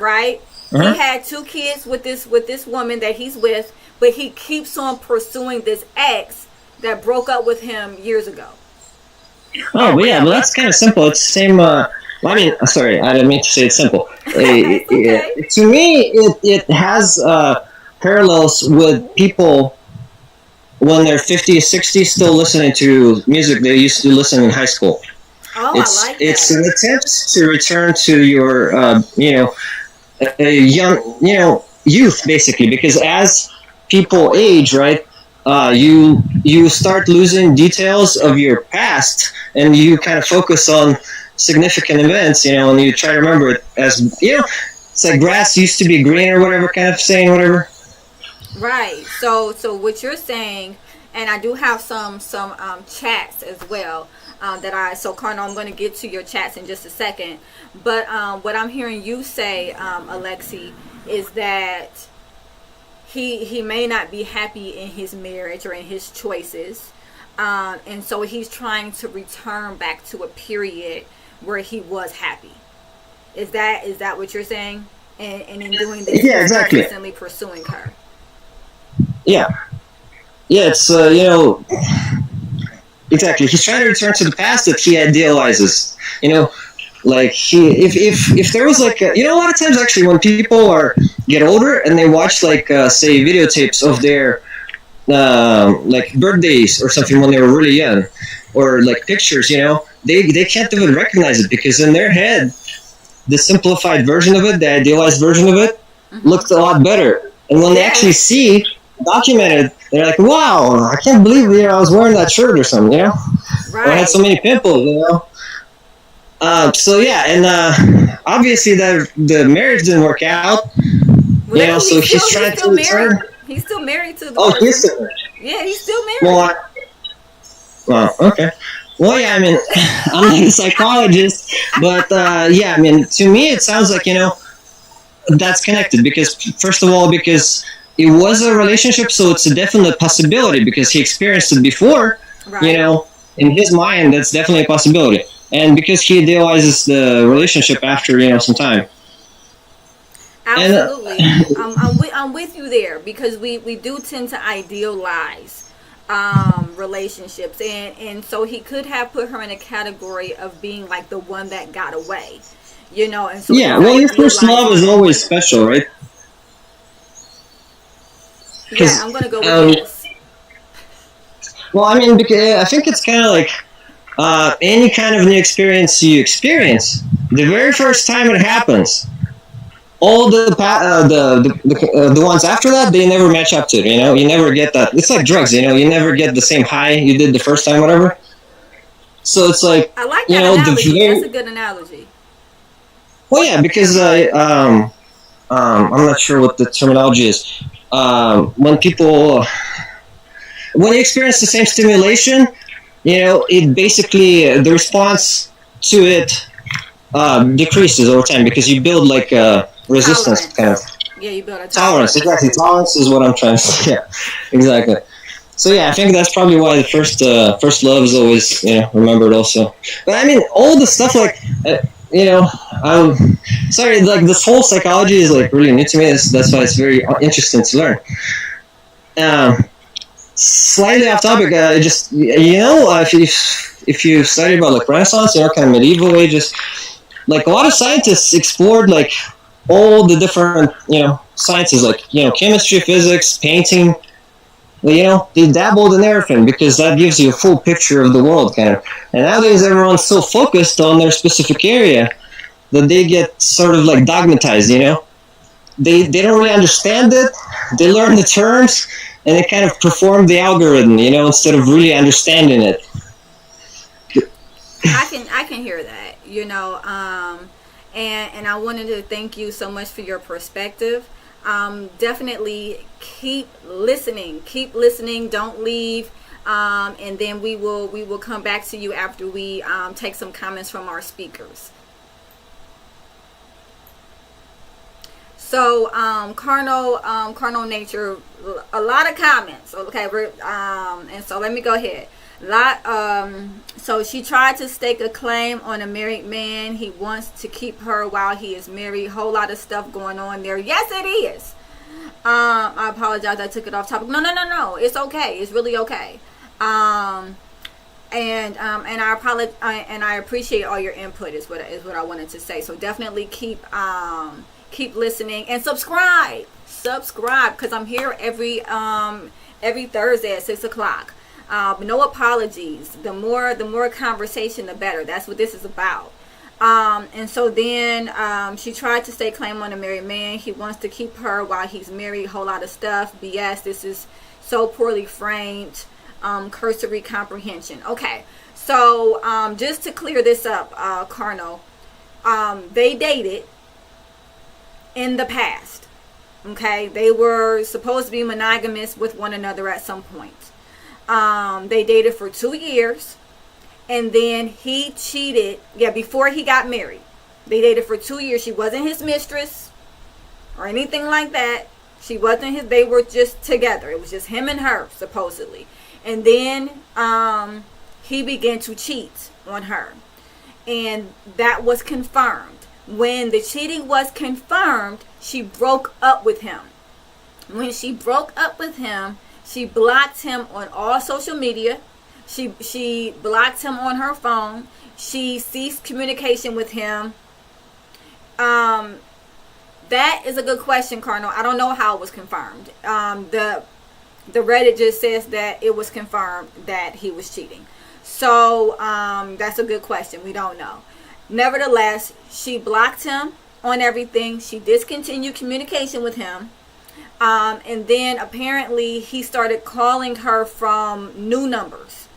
Right. Uh-huh. He had 2 kids with this woman that he's with, but he keeps on pursuing this ex that broke up with him years ago. Oh, well, yeah. Well, that's kind of simple. It's the same. Sorry, I didn't mean to say it's simple. Okay. To me, it has parallels with people when they're 50, 60 still listening to music they used to listen in high school. Oh, I like that. It's an attempt to return to your, a young, youth, basically, because as people age, right, you start losing details of your past, and you kind of focus on significant events, and you try to remember it as, it's like grass used to be green or whatever, kind of saying, whatever. Right. So what you're saying, and I do have some chats as well. Carnal, I'm going to get to your chats in just a second. But what I'm hearing you say, Alexi, is that he may not be happy in his marriage or in his choices. And so he's trying to return back to a period where he was happy. Is that what you're saying? And in doing this, yeah, exactly. He's constantly pursuing her. Yeah. Yeah, it's, exactly. He's trying to return to the past that he idealizes. Like if there was like a lot of times actually when people get older and they watch like say videotapes of their like birthdays or something when they were really young, or like pictures, they can't even recognize it because in their head the simplified version of it, the idealized version of it, looked a lot better. And when they actually see documented, they're like, wow, I can't believe I was wearing that shirt or something, Right. Or I had so many pimples, so yeah, and obviously the marriage didn't work out. Well, so he's trying to return. He's still married to the person. He's still married. Yeah, he's still married. Well, okay. Well, yeah, I mean, I'm not a psychologist, but yeah, I mean, to me it sounds like, that's connected because, first of all, because it was a relationship, so it's a definite possibility because he experienced it before, right. In his mind, that's definitely a possibility. And because he idealizes the relationship after, some time. Absolutely. I'm with you there because we do tend to idealize relationships. And so he could have put her in a category of being like the one that got away, And so yeah, well, your first love is always special, right? Yeah, I'm going to go with this. Well, I mean, because I think it's kind of like any kind of new experience you experience, the very first time it happens, all the ones after that, they never match up to it. You know, you never get that. It's like drugs. You know, you never get the same high you did the first time, whatever. So it's like, I like you that know, analogy. That's a good analogy. well, yeah, because I'm not sure what the terminology is. When people, when you experience the same stimulation, you know, it basically the response to it decreases over time because you build like a resistance kind of Yeah, you build a tolerance. Exactly, tolerance is what I'm trying to say. Yeah, exactly. So yeah, I think that's probably why the first love is always, you know, remembered also. But I mean, all the stuff like you know, sorry, like this whole psychology is like really new to me. That's why it's very interesting to learn. Um, Slightly off topic, just you know, if you study about like Renaissance, you know, kind of medieval ages, like a lot of scientists explored like all the different, you know, sciences, like, you know, chemistry, physics, painting. You know, they dabbled in everything because that gives you a full picture of the world, kind of. And nowadays, everyone's so focused on their specific area that they get sort of like dogmatized. You know, they don't really understand it. They learn the terms and they kind of perform the algorithm, you know, instead of really understanding it. I can hear that, you know, and I wanted to thank you so much for your perspective. Definitely keep listening, don't leave, and then we will come back to you after we take some comments from our speakers. So, carnal nature, a lot of comments. Okay, and so let me go ahead. So she tried to stake a claim on a married man. He wants to keep her while he is married. Whole lot of stuff going on there. Yes, it is. I apologize. I took it off topic. No. It's okay. It's really okay. And I apologize. And I appreciate all your input. Is what I wanted to say. So definitely keep listening and subscribe because I'm here every Thursday at 6:00. No apologies. The more conversation, the better. That's what this is about. And so then she tried to stake claim on a married man. He wants to keep her while he's married. Whole lot of stuff. BS. This is so poorly framed. Cursory comprehension. Okay. So just to clear this up, Carnal, they dated in the past. Okay. They were supposed to be monogamous with one another at some point. They dated for 2 years, and then he cheated. Yeah, before he got married, they dated for 2 years. She wasn't his mistress or anything like that. She wasn't his. They were just together. It was just him and her, supposedly. And then he began to cheat on her, and that was confirmed. When the cheating was confirmed, she broke up with him. When she broke up with him, she blocked him on all social media. She blocked him on her phone. She ceased communication with him. That is a good question, Carnal. I don't know how it was confirmed. The Reddit just says that it was confirmed that he was cheating. So that's a good question. We don't know. Nevertheless, she blocked him on everything. She discontinued communication with him. And then apparently he started calling her from new numbers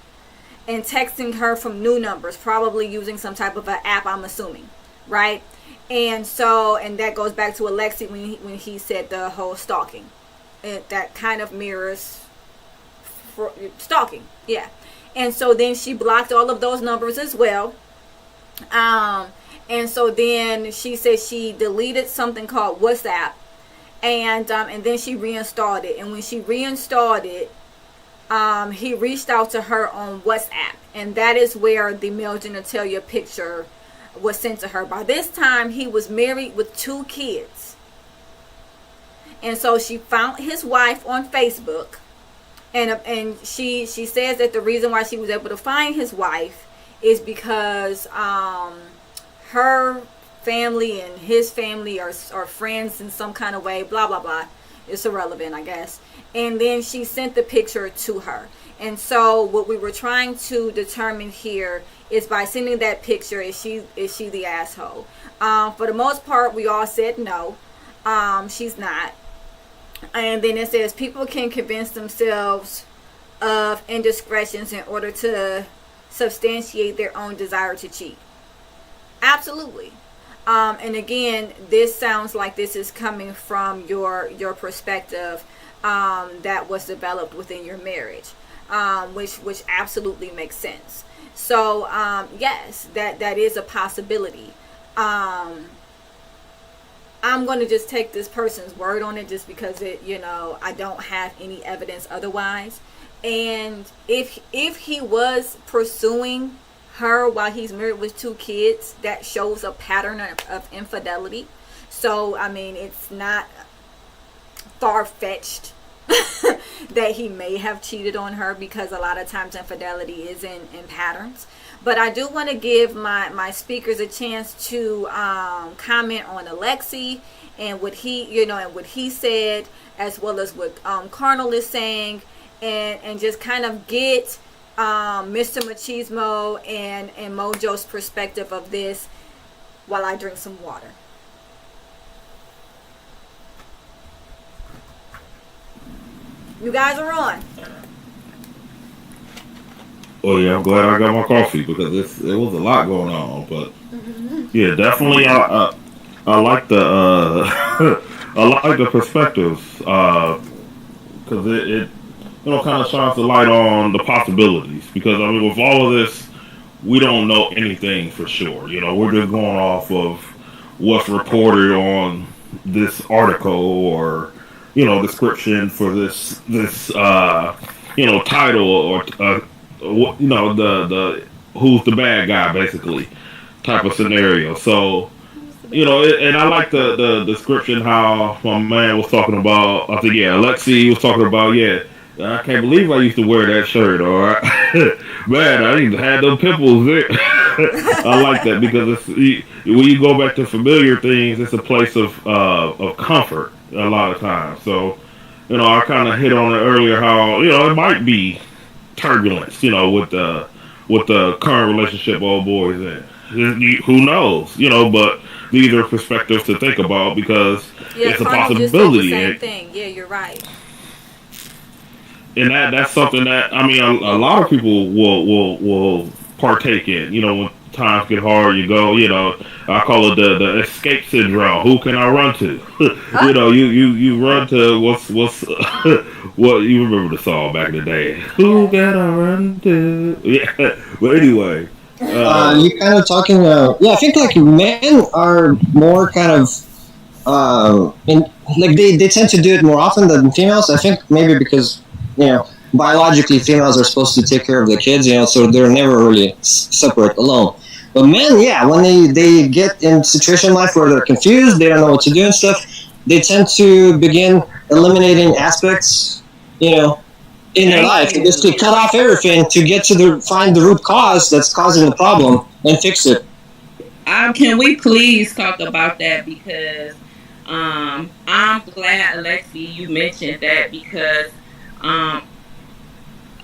and texting her from new numbers, probably using some type of an app, I'm assuming, right? And so, and that goes back to Alexi when he said the whole stalking. That kind of mirrors for stalking, yeah. And so then she blocked all of those numbers as well. And so then she said she deleted something called WhatsApp. And then she reinstalled it. And when she reinstalled it, he reached out to her on WhatsApp. And that is where the male genitalia picture was sent to her. By this time, he was married with 2 kids. And so she found his wife on Facebook. And she says that the reason why she was able to find his wife is because her family and his family are friends in some kind of way, blah blah blah. It's irrelevant, I guess. And then she sent the picture to her, And so what we were trying to determine here is by sending that picture, is she the asshole? For the most part, we all said no. She's not. And then it says people can convince themselves of indiscretions in order to substantiate their own desire to cheat. Absolutely. And again, this sounds like this is coming from your perspective that was developed within your marriage, which absolutely makes sense. So yes, that is a possibility. I'm going to just take this person's word on it just because I don't have any evidence otherwise. And if he was pursuing her while he's married with 2 kids, that shows a pattern of infidelity. So, I mean, it's not far-fetched that he may have cheated on her, because a lot of times infidelity is in patterns. But I do want to give my speakers a chance to comment on Alexi and what he said, as well as what Carnal is saying, and just kind of get Mr. Machismo and Mojo's perspective of this while I drink some water. You guys are on. Oh yeah, I'm glad I got my coffee because it was a lot going on. But yeah, definitely I like the I like the perspectives because it kind of shines the light on the possibilities. Because I mean, with all of this, we don't know anything for sure. We're just going off of what's reported on this article or description for this title or the who's the bad guy basically type of scenario. So and I like the description how my man was talking about. I think Alexi was talking about I can't believe I used to wear that shirt, or man, I even had them pimples there. I like that because when you go back to familiar things, it's a place of comfort a lot of times. So, I kind of hit on it earlier how it might be turbulence, with the current relationship old boys in. Who knows, but these are perspectives to think about because it's a possibility. Just said the same thing. Yeah, you're right. And that's something that I mean a lot of people will partake in. When times get hard, you go. I call it the escape syndrome. Who can I run to? You run to what's what you remember the song back in the day. Who can I run to? Yeah, but anyway. You kind of talking. I think like men are more kind of they tend to do it more often than females. I think maybe because biologically females are supposed to take care of the kids, so they're never really separate alone. But men, when they get in a situation in life where they're confused, they don't know what to do and stuff, they tend to begin eliminating aspects, in their life, and just to cut off everything to get to find the root cause that's causing the problem and fix it. Can we please talk about that? Because I'm glad, Alexi, you mentioned that because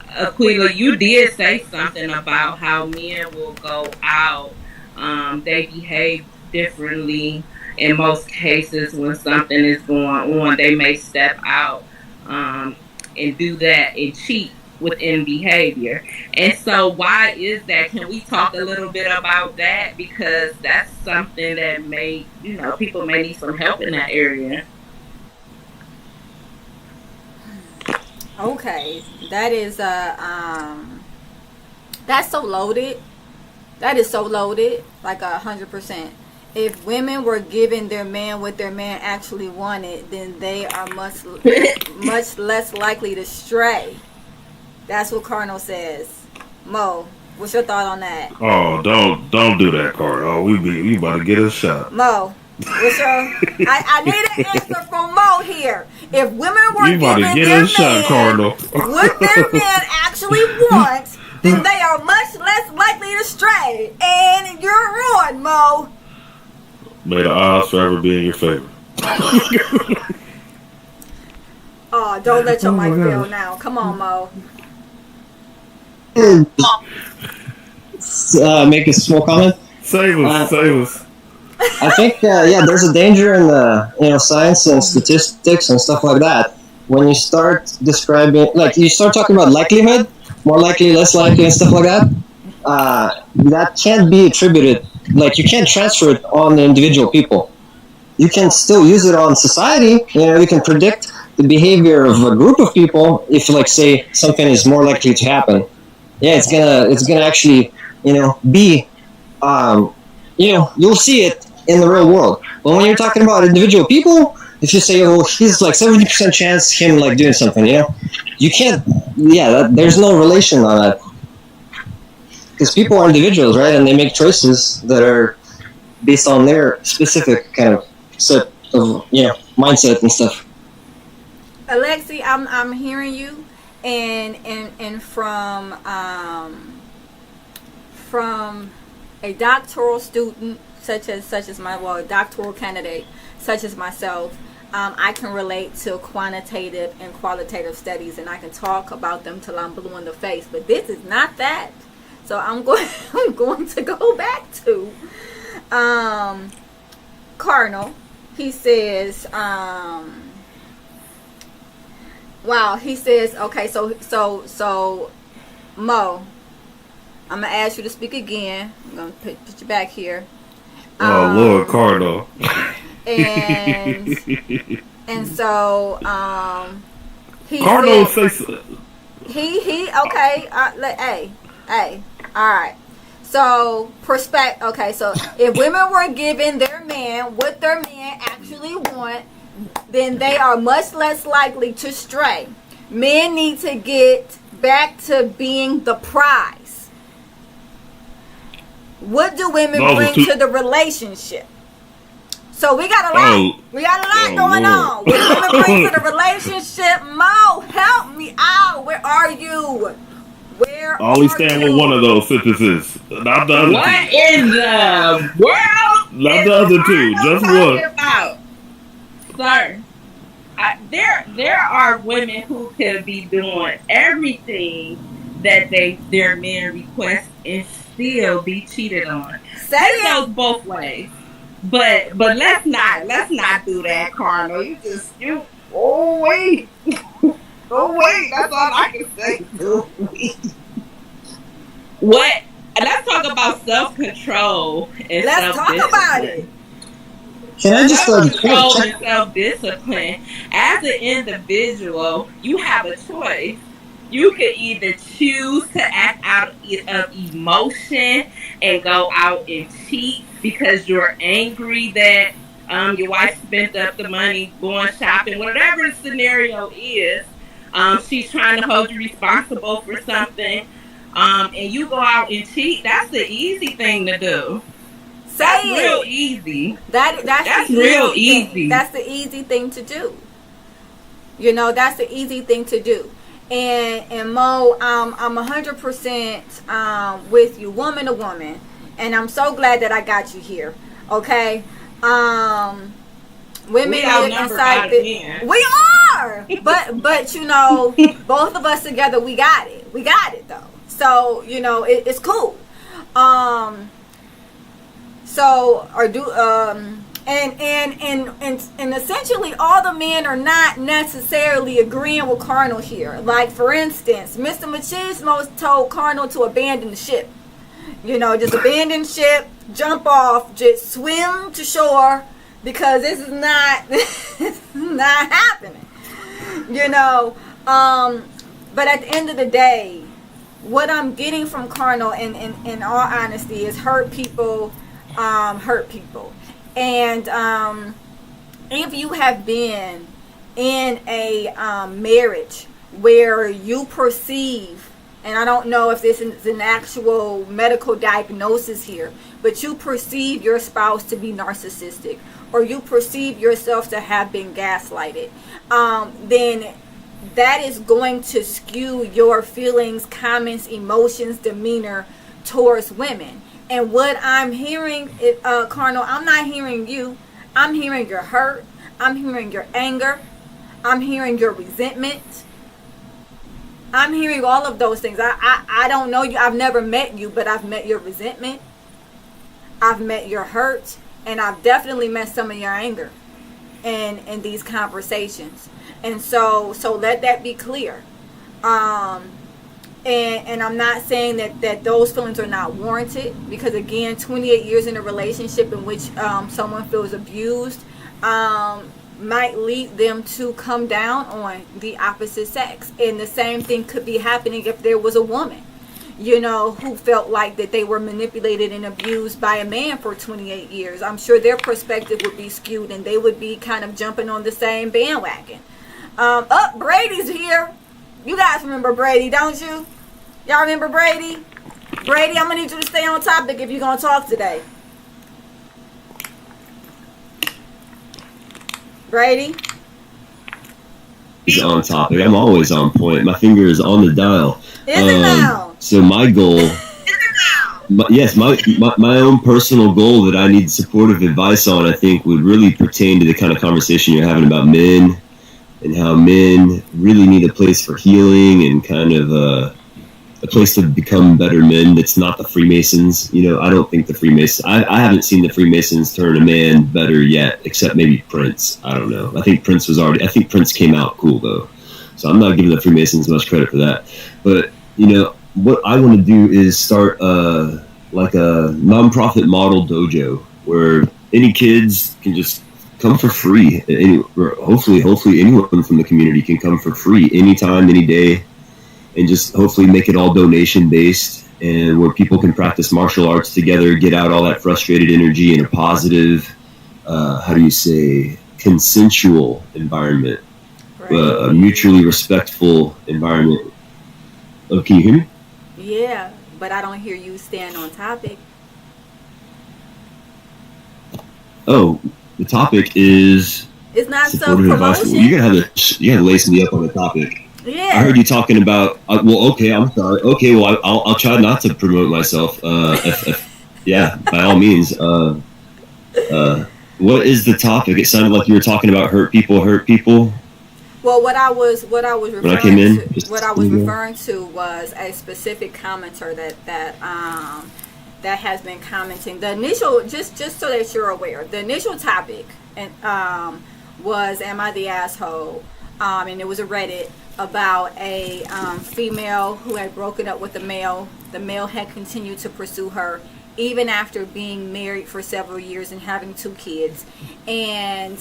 Aquila, you did say something about how men will go out. They behave differently in most cases when something is going on. They may step out and do that and cheat within behavior. And so why is that? Can we talk a little bit about that? Because that's something that people may need some help in that area. Okay, that is that's so loaded. That is so loaded, like 100%. If women were giving their man what their man actually wanted, then they are much less likely to stray. That's what Cardinal says. Mo, what's your thought on that? Oh, don't do that, Cardinal. We about to get a shot. Mo, what's your? I need an answer from Mo here. If women were giving their man what their man actually wants, then they are much less likely to stray. And you're ruined, Mo. May the odds forever be in your favor. Oh, don't let your mic fail now. Come on, Mo. make a small comment. Save us, save us. I think there's a danger in the science and statistics and stuff like that. When you start describing, like you start talking about likelihood, more likely, less likely, and stuff like that, that can't be attributed. Like you can't transfer it on the individual people. You can still use it on society. You can predict the behavior of a group of people if, like, say, something is more likely to happen. Yeah, it's gonna actually, be, you'll see it in the real world. But when you're talking about individual people, if you say, oh, he's like 70% chance him like doing something, you can't. Yeah, there's no relation on that because people are individuals, right? And they make choices that are based on their specific kind of set of mindset and stuff. Alexi, I'm hearing you, and from a doctoral student such as a doctoral candidate such as myself, I can relate to quantitative and qualitative studies, and I can talk about them till I'm blue in the face. But this is not that, so I'm going to go back to Cardinal. He says, wow. He says, okay, so Mo, I'm gonna ask you to speak again. I'm gonna put you back here. Oh Lord, Cardinal. And so he Cardinal said, say he okay. Hey, all right. So okay. So if women were given their man what their man actually want, then they are much less likely to stray. Men need to get back to being the prize. What do women bring to the relationship? So we got a lot. We got a lot going on. What do women bring to the relationship? Mo, help me out. Where are you? Where? Only stand with one of those sentences, not the other What two. in the world? Not the other two, just one. About? Sir, there are women who could be doing everything that their men request and still be cheated on. Say It it. goes both ways. But let's not do that, Cardinal. Oh wait. Oh wait, that's all I can say. What? Let's talk about self-control and Let's talk about it. Can I just Self-control and self-discipline. As an individual, you have a choice. You could either choose to act out of emotion and go out and cheat because you're angry that your wife spent up the money going shopping, whatever the scenario is. She's trying to hold you responsible for something, and you go out and cheat. That's the easy thing to do. That's real easy. That's real easy. easy. That's the easy thing to do. That's the easy thing to do. And Mo, I'm 100% with you, woman to woman, and I'm so glad that I got you here. Okay, women We outnumbered inside again. we are, but both of us together, we got it though. So it's cool. So or do and essentially all the men are not necessarily agreeing with Cardinal here. Like, for instance, Mr. Machismo told Cardinal to abandon the ship. Just abandon ship, jump off, just swim to shore, because this is not not happening. But at the end of the day, what I'm getting from Cardinal, in all honesty, is hurt people hurt people. And if you have been in a marriage where you perceive, and I don't know if this is an actual medical diagnosis here, but you perceive your spouse to be narcissistic, or you perceive yourself to have been gaslighted, then that is going to skew your feelings, comments, emotions, demeanor towards women. And what I'm hearing, Cardinal, I'm not hearing you. I'm hearing your hurt. I'm hearing your anger. I'm hearing your resentment. I'm hearing all of those things. I don't know you. I've never met you, but I've met your resentment. I've met your hurt, and I've definitely met some of your anger in these conversations. And so let that be clear. And I'm not saying that those feelings are not warranted, because again, 28 years in a relationship in which someone feels abused might lead them to come down on the opposite sex. And the same thing could be happening if there was a woman, who felt like that they were manipulated and abused by a man for 28 years. I'm sure their perspective would be skewed, and they would be kind of jumping on the same bandwagon. Brady's here. You guys remember Brady, don't you? Y'all remember Brady? Brady, I'm going to need you to stay on topic if you're going to talk today. Brady? He's on topic. I'm always on point. My finger is on the dial. Is it now? So my goal... my own personal goal that I need supportive advice on, I think, would really pertain to the kind of conversation you're having about men and how men really need a place for healing and kind of a place to become better men. That's not the Freemasons. I don't think the Freemasons... I haven't seen the Freemasons turn a man better yet, except maybe Prince. I don't know. I think Prince came out cool, though. So I'm not giving the Freemasons much credit for that. But, what I want to do is start like a nonprofit model dojo where any kids can just come for free. Hopefully anyone from the community can come for free anytime, any day, and just hopefully make it all donation based, and where people can practice martial arts together, get out all that frustrated energy in a positive, consensual environment, Right. A mutually respectful environment. Oh, can you hear me? Yeah, but I don't hear you stand on topic. Oh, the topic is It's not supportive advice. self-promotion. You gotta lace me up on the topic. Yeah. I heard you talking about. Okay, I'm sorry. Okay, well, I'll try not to promote myself. Yeah, by all means. What is the topic? It sounded like you were talking about hurt people. Well, what I was referring When I came in, referring to was a specific commenter that has been commenting. The initial, just so that you're aware, the initial topic was "Am I the asshole?" And it was a Reddit about a female who had broken up with the male. The male had continued to pursue her even after being married for several years and having 2 kids. And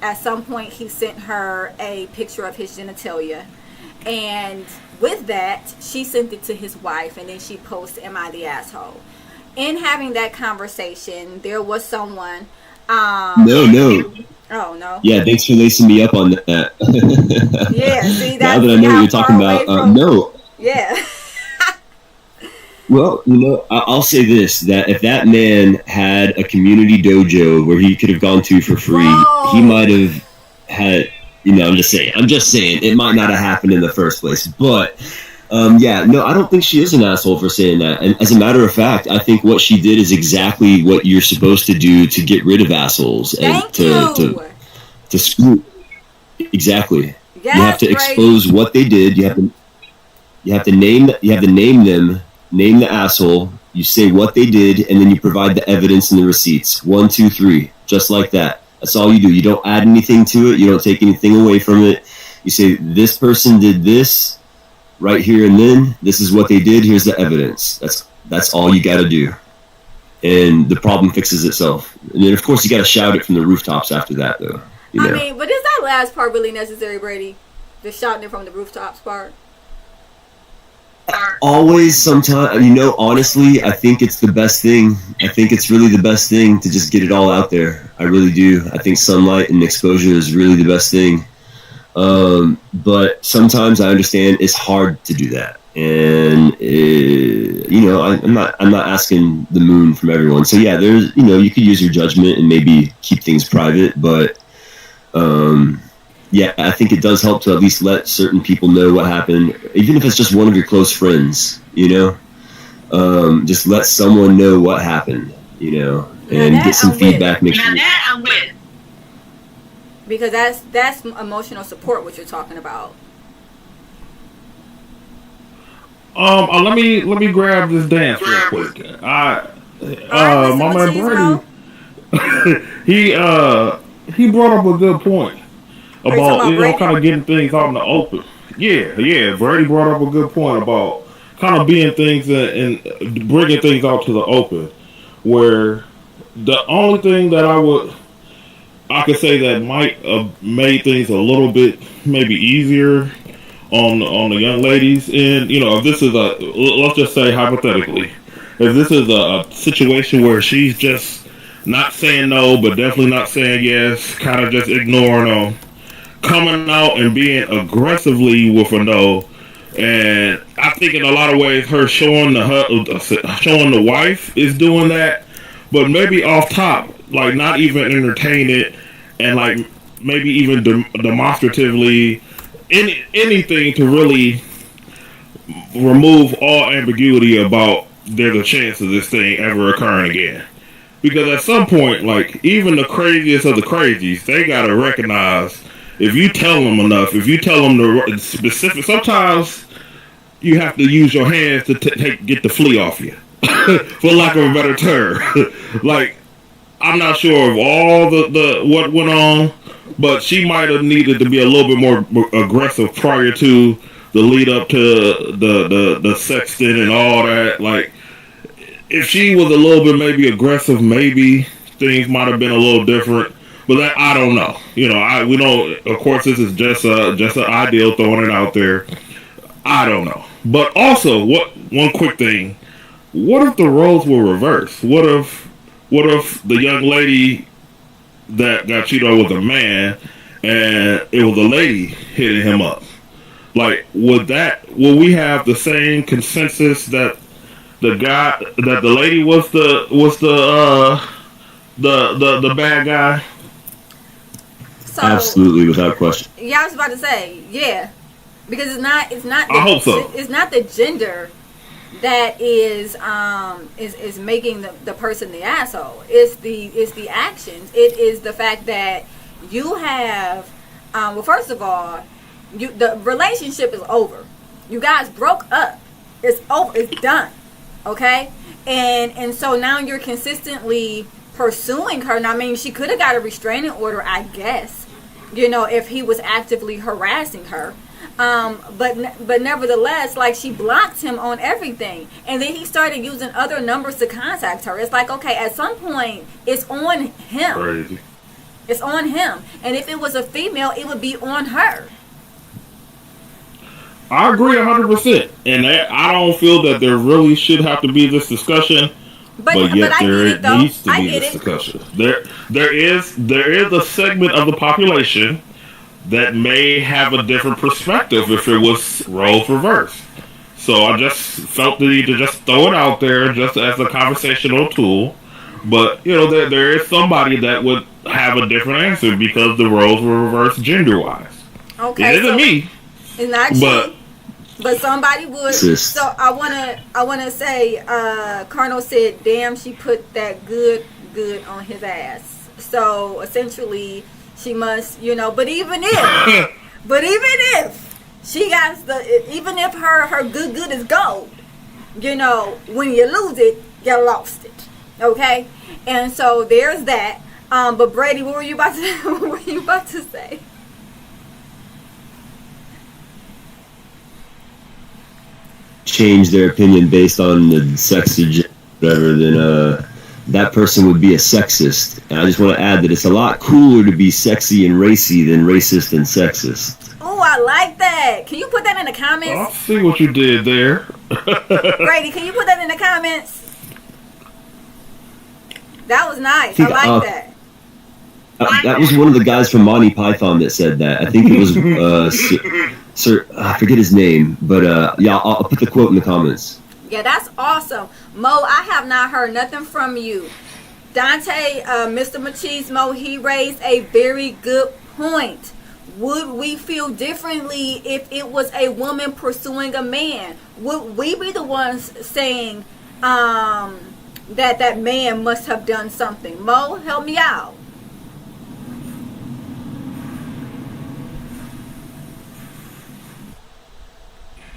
at some point he sent her a picture of his genitalia. And with that, she sent it to his wife, and then she posted, "Am I the asshole?" In having that conversation, there was someone... No. Oh, no? Yeah, thanks for lacing me up on that. Yeah, see, now that's that I know how what you're far talking away about, from... no. Yeah. Well, I'll say this, that if that man had a community dojo where he could have gone to for free, Whoa. he might have had, I'm just saying, it might not have happened in the first place. But, I don't think she is an asshole for saying that. And as a matter of fact, I think what she did is exactly what you're supposed to do to get rid of assholes. And Thank you. to screw. Exactly. Yes, you have to Brady. expose what they did. You have to name them. Name the asshole, you say what they did, and then you provide the evidence and the receipts. 1, 2, 3. Just like that. That's all you do. You don't add anything to it. You don't take anything away from it. You say, this person did this right here and then. This is what they did. Here's the evidence. That's all you got to do. And the problem fixes itself. And then, of course, you got to shout it from the rooftops after that, though. I mean, but is that last part really necessary, Brady? The shouting it from the rooftops part? Always, sometimes, honestly, I think it's the best thing. I think it's really the best thing to just get it all out there. I really do. I think sunlight and exposure is really the best thing. But sometimes I understand it's hard to do that. And, I'm not asking the moon from everyone. So yeah, there's, you could use your judgment and maybe keep things private, but, yeah, I think it does help to at least let certain people know what happened, even if it's just one of your close friends, just let someone know what happened, and get some feedback. Make sure. That I'm with. Because that's emotional support, what you're talking about. Let me grab this dance real quick. All right, My Mr. man Machismo. Brady, he brought up a good point Are you talking about about Brady? kind of getting things out in the open. Yeah. Brady brought up a good point about kind of being things and bringing things out to the open. Where the only thing that I could say that might have made things a little bit maybe easier on the young ladies, and if this is let's just say hypothetically, if this is a situation where she's just not saying no, but definitely not saying yes, kind of just ignoring them, coming out and being aggressively with a no. And I think in a lot of ways, her showing the wife is doing that, but maybe off top, like not even entertain it, and like maybe even demonstratively anything to really remove all ambiguity about there's a chance of this thing ever occurring again. Because at some point, like even the craziest of the crazies, they gotta recognize if you tell them enough, if you tell them the specific, sometimes you have to use your hands to get the flea off you, for lack of a better term. Like I'm not sure of all the what went on, but she might have needed to be a little bit more aggressive prior to the lead up to the sexting and all that. Like if she was a little bit maybe aggressive, maybe things might have been a little different. But that, I don't know. We don't. Of course, this is just an ideal, throwing it out there. I don't know. But also, one quick thing: what if the roles were reversed? What if the young lady that got cheated on was a man, and it was a lady hitting him up? Like, will we have the same consensus that the lady was the bad guy? So, Absolutely, without question. yeah, I was about to say, yeah, because it's not. I hope so. It's not the gender that is making the person the asshole. It's the actions. It is the fact that you have. Well, first of all, the relationship is over. You guys broke up. It's over. It's done. Okay, and so now you're consistently pursuing her. Now, I mean, she could have got a restraining order, I guess. If he was actively harassing her. But nevertheless, like, she blocked him on everything, and then he started using other numbers to contact her. It's like, okay, at some point, it's on him. Crazy. It's on him, and if it was a female, it would be on her. I agree 100%, and I don't feel that there really should have to be this discussion. But yet I there get it, though. needs to I be get this it. discussion. There is a segment of the population that may have a different perspective if it was roles reversed. So I just felt the need to just throw it out there just as a conversational tool. But there is somebody that would have a different answer because the roles were reversed gender wise. Okay, It isn't me, it's not but you. But somebody would. Sis. So I wanna say, Colonel said, "Damn, she put that good on his ass." So essentially, she must, But even if she got even if her good is gold, when you lose it, you lost it. Okay, and so there's that. But Brady, what were you about to say? Change their opinion based on the sexy whatever, then that person would be a sexist. And I just want to add that it's a lot cooler to be sexy and racy than racist and sexist. Oh, I like that. Can you put that in the I'll comments? see what you did there. Brady, can you put that in the comments? That was nice. I think, like that. That was one of the guys from Monty Python that said that. I think it was Sir, I forget his name, but yeah, I'll put the quote in the comments. Yeah, that's awesome. Mo, I have not heard nothing from you. Dante, Mr. Machismo, he raised a very good point. Would we feel differently if it was a woman pursuing a man? Would we be the ones saying that man must have done something? Mo, help me out.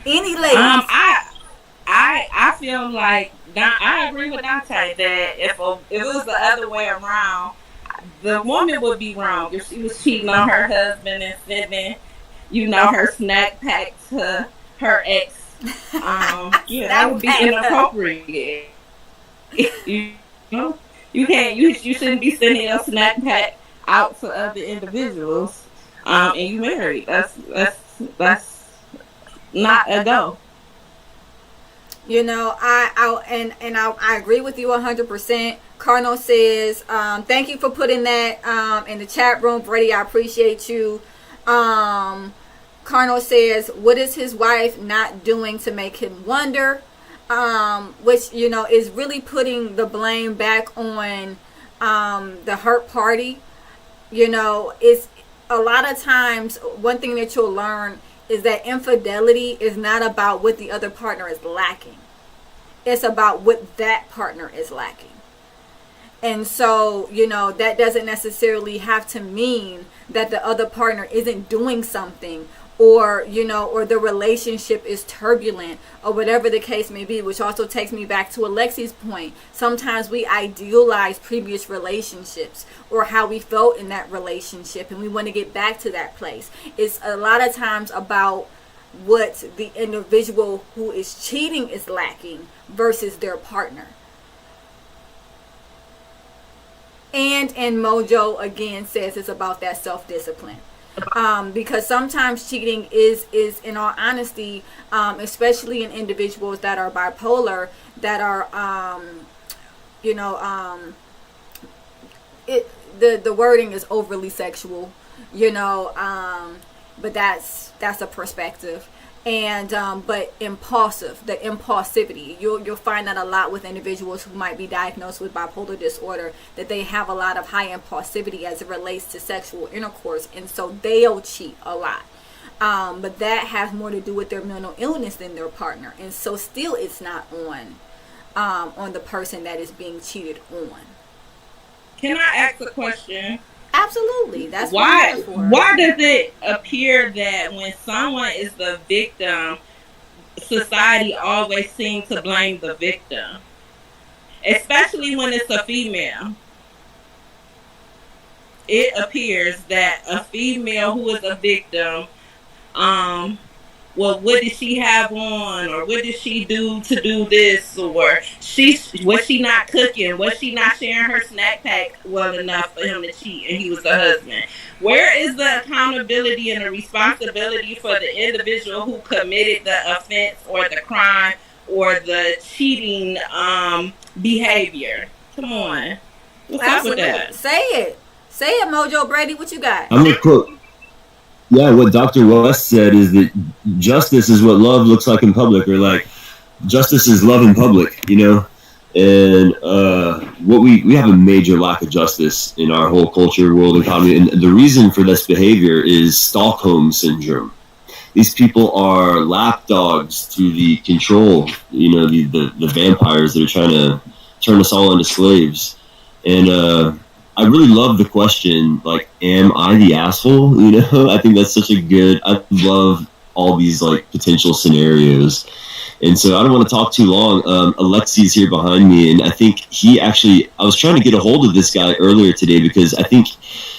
Any ladies? I feel like I agree with Dante that if it was the other way around, the woman would be wrong if she was cheating on her husband and sending, her snack pack to her ex. That would be inappropriate. You know, you shouldn't be sending your snack pack out to other individuals. And you married. That's not a go. I agree with you 100%. Cardinal says, thank you for putting that in the chat room, Brady. I appreciate you. Cardinal says, what is his wife not doing to make him wonder? Which, is really putting the blame back on the hurt party. It's a lot of times, one thing that you'll learn is that infidelity is not about what the other partner is lacking. It's about what that partner is lacking. And so, that doesn't necessarily have to mean that the other partner isn't doing something, or the relationship is turbulent, or whatever the case may be, which also takes me back to Alexi's point. Sometimes we idealize previous relationships or how we felt in that relationship, and we want to get back to that place. It's a lot of times about what the individual who is cheating is lacking versus their partner. And Mojo again says it's about that self-discipline. Because sometimes cheating is in all honesty, especially in individuals that are bipolar, that are the wording is overly sexual, but that's a perspective. And but impulsive, the impulsivity, you'll find that a lot with individuals who might be diagnosed with bipolar disorder, that they have a lot of high impulsivity as it relates to sexual intercourse, and so they'll cheat a lot. But that has more to do with their mental illness than their partner, and so still it's not on the person that is being cheated on. Can I ask a question? Absolutely. That's why does it appear that when someone is the victim, society always seems to blame the victim, especially when it's a female? It appears that a female who is a victim, well, what did she have on, or what did she do to do this, or was she not cooking? Was she not sharing her snack pack well enough for him to cheat, and he was the husband? Where is the accountability and the responsibility for the individual who committed the offense or the crime or the cheating behavior? Come on. What's up with that? Say it, Mojo. Brady, what you got? I'm going to quote. Yeah, what Dr. West said is that justice is what love looks like in public, or like justice is love in public, And what we have a major lack of justice in our whole culture, world economy, and the reason for this behavior is Stockholm syndrome. These people are lapdogs to the control, the vampires that are trying to turn us all into slaves. And I really love the question, like, am I the asshole? I think that's such a good, I love all these, like, potential scenarios. And so I don't want to talk too long. Alexi's here behind me, and I think I was trying to get a hold of this guy earlier today because I think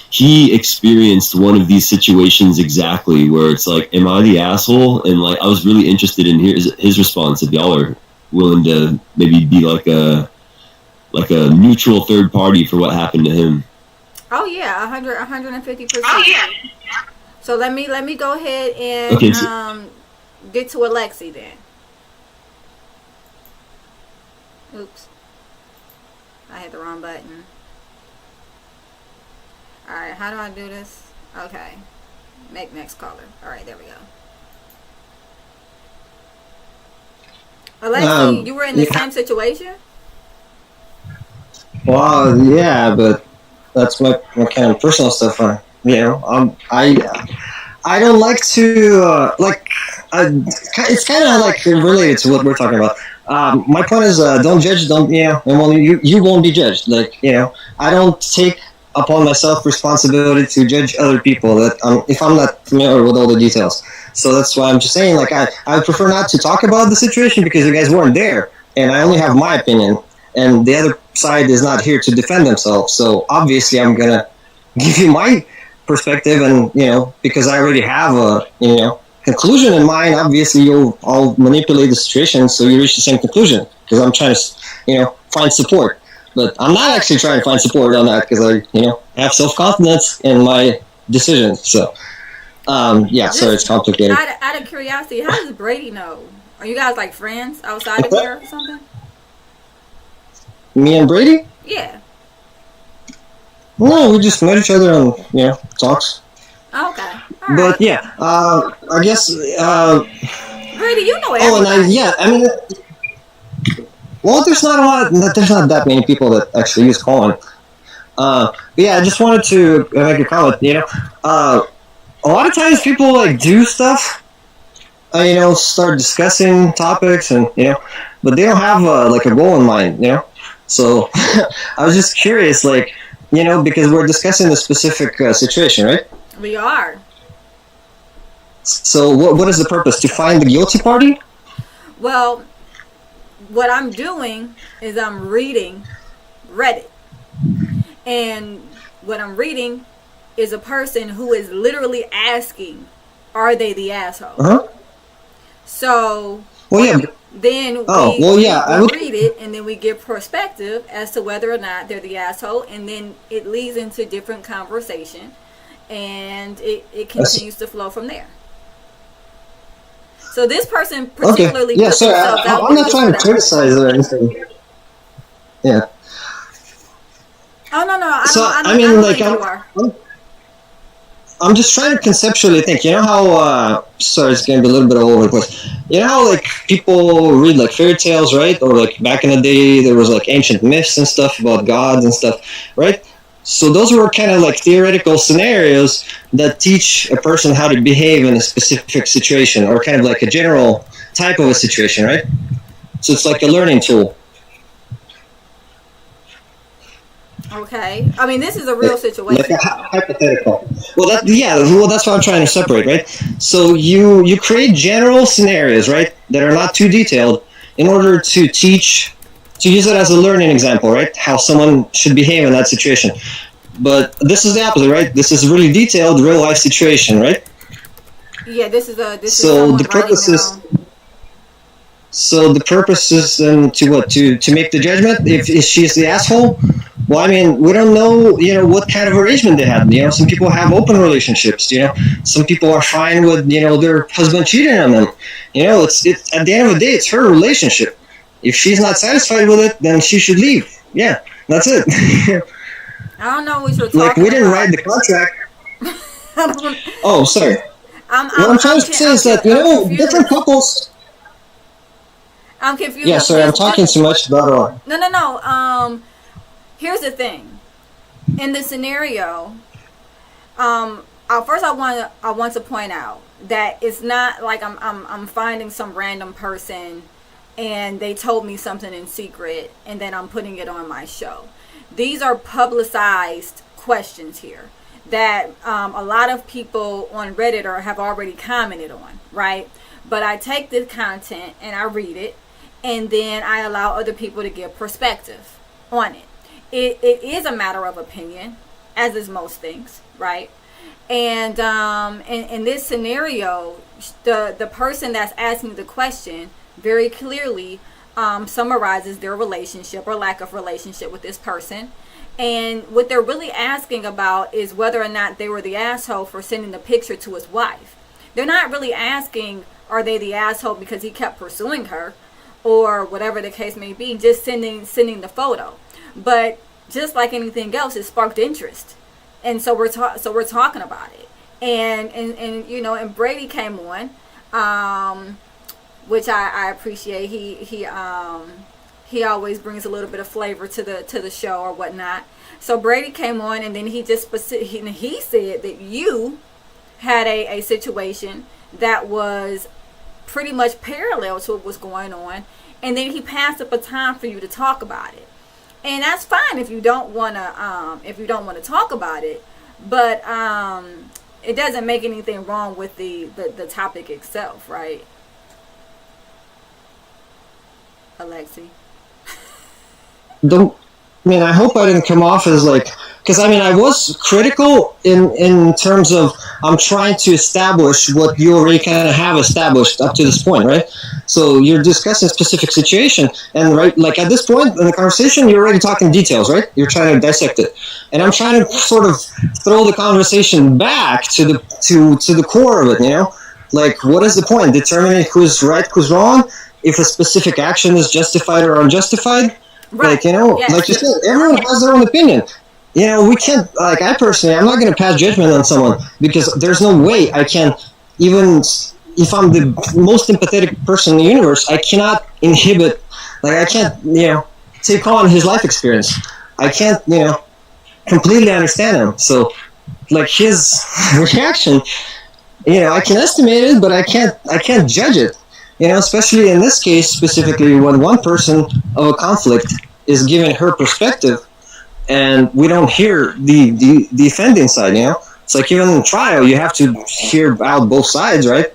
he experienced one of these situations exactly where it's like, am I the asshole? And, like, I was really interested in his response, if y'all are willing to maybe be like a neutral third party for what happened to him. Oh yeah, 150%. Oh yeah. So let me go ahead and get to Alexi then. Oops, I hit the wrong button. All right, how do I do this? Okay, make next caller. All right, there we go. Alexi, you were in the same situation? Well, yeah, but that's my kind of personal stuff. I don't like to it's kind of like related to what we're talking about. My point is, don't judge. You won't be judged. I don't take upon myself responsibility to judge other people. If I'm not familiar with all the details, So that's why I'm just saying, like, I prefer not to talk about the situation because you guys weren't there, and I only have my opinion, and the other side is not here to defend themselves. So obviously, I'm gonna give you my perspective, and because I already have a conclusion in mind. Obviously, I'll manipulate the situation so you reach the same conclusion because I'm trying to find support. But I'm not actually trying to find support on that because I have self-confidence in my decisions. So, sorry, it's complicated. Out of curiosity, how does Brady know? Are you guys like friends outside of here or something? Me and Brady? Yeah. No, we just met each other on talks. Okay. All But right. yeah, I guess. Brady, you know Oh, and everybody. I mean, well, there's not that many people that actually use Colin. But yeah, I just wanted to make a comment. A lot of times people like do stuff, start discussing topics, and but they don't have like a goal in mind. So I was just curious, like, because we're discussing a specific situation, right? We are. So what is the purpose? To find the guilty party? Well, what I'm doing is I'm reading Reddit. And what I'm reading is a person who is literally asking, are they the asshole? Uh-huh. So Well, yeah. then I would read it, and then we give perspective as to whether or not they're the asshole, and then it leads into different conversation, and it continues to flow from there. So this person particularly Okay. Yeah, puts sorry, themselves out I'm there not trying to just for that. criticize or anything. Yeah. Oh no, I So, don't I mean, like, think you are. I'm just trying to conceptually think. You know how? Sorry, it's going to be a little bit all over the place. You know how like people read like fairy tales, right? Or like back in the day, there was like ancient myths and stuff about gods and stuff, right? So those were kind of like theoretical scenarios that teach a person how to behave in a specific situation, or kind of like a general type of a situation, right? So it's like a learning tool. Okay. I mean, this is a real Like situation. a hypothetical. Well, that's what I'm trying to separate, right? So you create general scenarios, right, that are not too detailed, in order to use it as a learning example, right? How someone should behave in that situation. But this is the opposite, right? This is really detailed, real life situation, right? Yeah, this is So someone the purpose writing is. down. So the purpose is then to what? To make the judgment if she's the asshole. Well, I mean, we don't know, what kind of arrangement they had. Some people have open relationships. Some people are fine with, their husband cheating on them. It's at the end of the day, it's her relationship. If she's not satisfied with it, then she should leave. Yeah, that's it. I don't know what you're talking Like, we didn't about. write the contract. I don't- Oh, sorry. What I'm trying to say is that, different couples. I'm confused. Yeah, sorry, I'm talking too much about it. No. Here's the thing. In the scenario, first I want to point out that it's not like I'm finding some random person and they told me something in secret and then I'm putting it on my show. These are publicized questions here that a lot of people on Reddit have already commented on, right? But I take the content and I read it, and then I allow other people to give perspective on it. It is a matter of opinion, as is most things, right? And in this scenario, the person that's asking the question very clearly summarizes their relationship or lack of relationship with this person. And what they're really asking about is whether or not they were the asshole for sending the picture to his wife. They're not really asking, are they the asshole because he kept pursuing her, or whatever the case may be, just sending the photo. But just like anything else, it sparked interest, and so we're talking about it. And Brady came on, which I appreciate. He always brings a little bit of flavor to the show or whatnot. So Brady came on, and then he said that you had a situation that was pretty much parallel to what was going on, and then he passed up a time for you to talk about it. And that's fine if you don't want to talk about it, but it doesn't make anything wrong with the topic itself, right, Alexi? Don't. I mean, I hope I didn't come off as like, because I mean, I was critical in terms of I'm trying to establish what you already kind of have established up to this point, right? So you're discussing a specific situation, and right, like at this point in the conversation, you're already talking details, right? You're trying to dissect it, and I'm trying to sort of throw the conversation back to the core of it, you know? Like, what is the point? Determining who's right, who's wrong, if a specific action is justified or unjustified. Right. Like, you know, Yes. like you said, everyone has their own opinion. You know, we can't, like, I personally, I'm not going to pass judgment on someone because there's no way I can, even if I'm the most empathetic person in the universe, I cannot inhibit, like, I can't, you know, take on his life experience. I can't, you know, completely understand him. So, like, his reaction, you know, I can estimate it, but I can't judge it. You know, especially in this case specifically, when one person of a conflict is giving her perspective, and we don't hear the defending side. You know, it's like even in trial, you have to hear out both sides, right?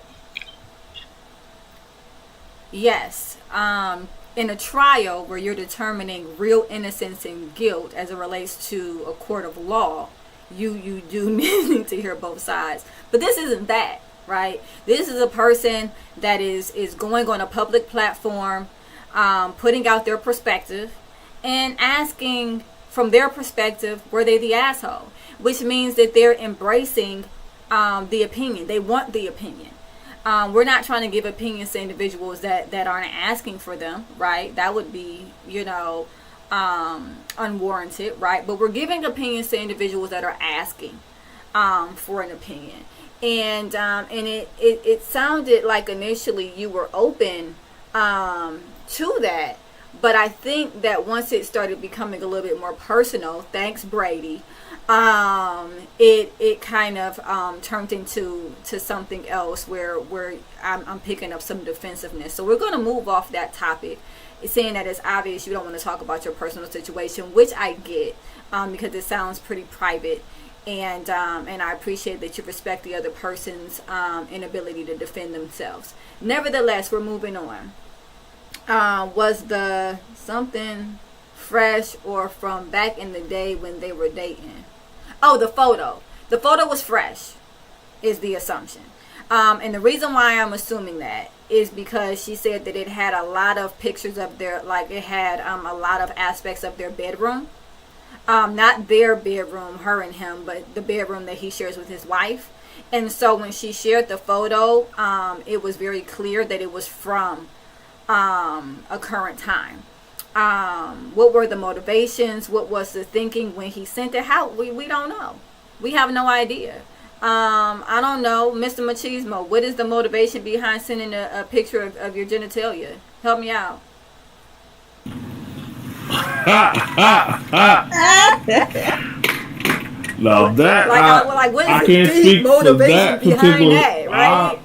Yes. In a trial where you're determining real innocence and guilt as it relates to a court of law, you do need to hear both sides. But this isn't that. Right, this is a person that is going on a public platform, putting out their perspective and asking from their perspective, were they the asshole? Which means that they're embracing the opinion. They want the opinion. We're not trying to give opinions to individuals that aren't asking for them, right? That would be, you know, unwarranted, right? But we're giving opinions to individuals that are asking for an opinion. And it sounded like initially you were open to that, but I think that once it started becoming a little bit more personal, thanks Brady, it kind of turned into something else where I'm picking up some defensiveness. So we're going to move off that topic, saying that it's obvious you don't want to talk about your personal situation, which I get because it sounds pretty private. And I appreciate that you respect the other person's inability to defend themselves. Nevertheless, we're moving on. Was the something fresh or from back in the day when they were dating? Oh, the photo. The photo was fresh, is the assumption. And the reason why I'm assuming that is because she said that it had a lot of pictures of their, like it had a lot of aspects of their bedroom. Not their bedroom, her and him, but the bedroom that he shares with his wife. And so when she shared the photo, it was very clear that it was from a current time. What were the motivations? What was the thinking when he sent it out? We don't know. We have no idea. I don't know, Mr. Machismo, what is the motivation behind sending a picture of your genitalia? Help me out. Now that what is I the can't deep speak to motivation that behind particular. that, right?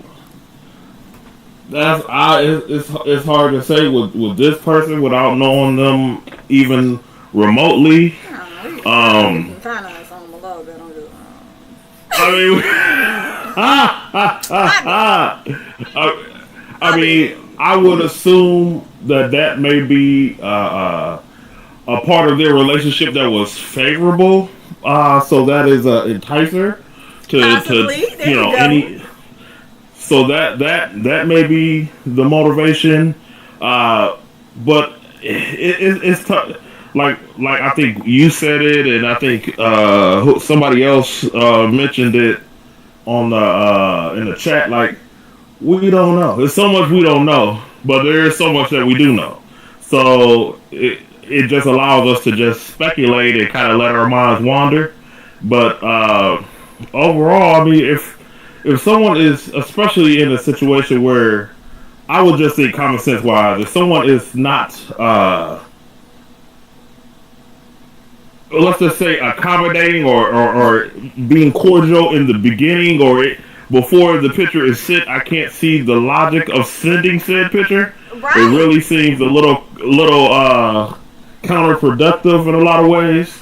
It's hard to say with this person without knowing them even remotely. I mean, I mean, I would assume that may be a part of their relationship that was favorable. So that is an enticer to you know any. So that may be the motivation, but it's tough. Like I think you said it, and I think somebody else mentioned it on the in the chat. Like, we don't know. There's so much we don't know, but there is so much that we do know. So it just allows us to just speculate and kind of let our minds wander. But overall, I mean, if someone is, especially in a situation where, I would just think common sense wise, if someone is not, let's just say accommodating or being cordial in the beginning or before the picture is sent, I can't see the logic of sending said picture. Right. It really seems a little counterproductive in a lot of ways.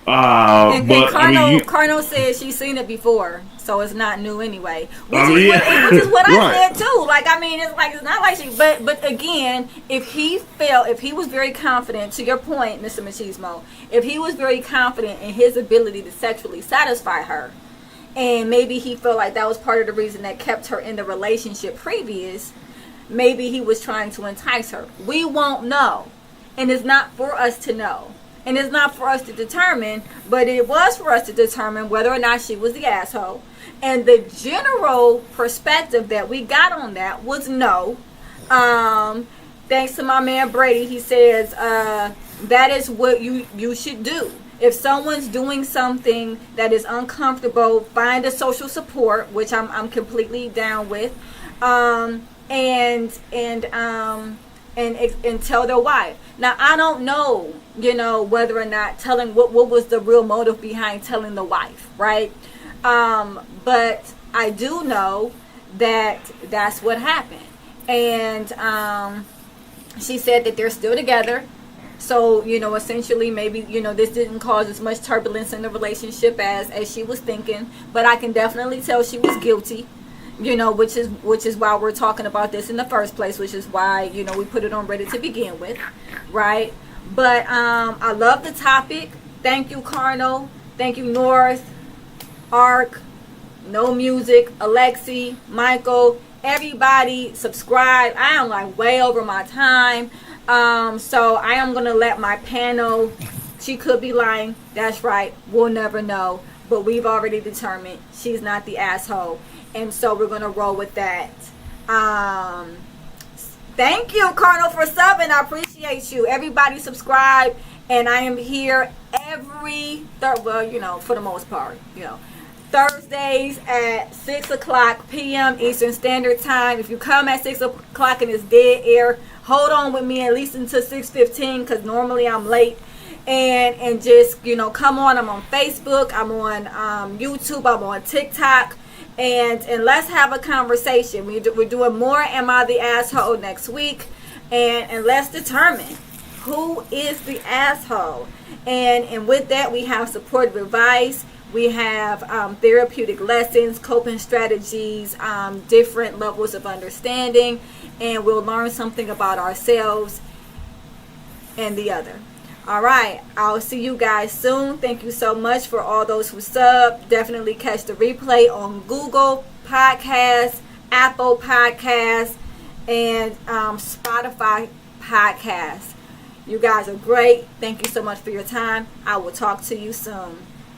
And but Carno said she's seen it before. so it's not new anyway. Which is what I right. said too. Like, I mean, it's like, it's not like she. But again, if he was very confident, to your point, Mr. Machismo, if he was very confident in his ability to sexually satisfy her, and maybe he felt like that was part of the reason that kept her in the relationship previous, maybe he was trying to entice her. We won't know, and it's not for us to know. And it's not for us to determine, but it was for us to determine whether or not she was the asshole. And the general perspective that we got on that was no. Thanks to my man Brady, he says that is what you should do. If someone's doing something that is uncomfortable, find a social support, which I'm completely down with, and tell their wife. Now, I don't know, whether or not telling what was the real motive behind telling the wife, right? But I do know that that's what happened. And she said that they're still together. So, essentially maybe, this didn't cause as much turbulence in the relationship as she was thinking. But I can definitely tell she was guilty. Which is why we're talking about this in the first place, which is why, we put it on Reddit to begin with, right? But I love the topic. Thank you, Carnal. Thank you, North, Ark, No Music, Alexi, Michael, everybody. Subscribe. I am like way over my time. So I am going to let my panel, she could be lying. That's right. We'll never know. But we've already determined she's not the asshole. And so we're going to roll with that. Thank you, Colonel, for subbing. I appreciate you. Everybody subscribe. And I am here every, for the most part, Thursdays at 6 o'clock p.m. Eastern Standard Time. If you come at 6 o'clock and it's dead air, hold on with me at least until 6:15 because normally I'm late. And just, come on. I'm on Facebook. I'm on YouTube. I'm on TikTok. And let's have a conversation. We're doing more Am I the Asshole next week. And let's determine who is the asshole. And with that, we have supportive advice. We have therapeutic lessons, coping strategies, different levels of understanding. And we'll learn something about ourselves and the other. All right, I'll see you guys soon. Thank you so much for all those who sub. Definitely catch the replay on Google Podcasts, Apple Podcasts, and Spotify Podcasts. You guys are great. Thank you so much for your time. I will talk to you soon.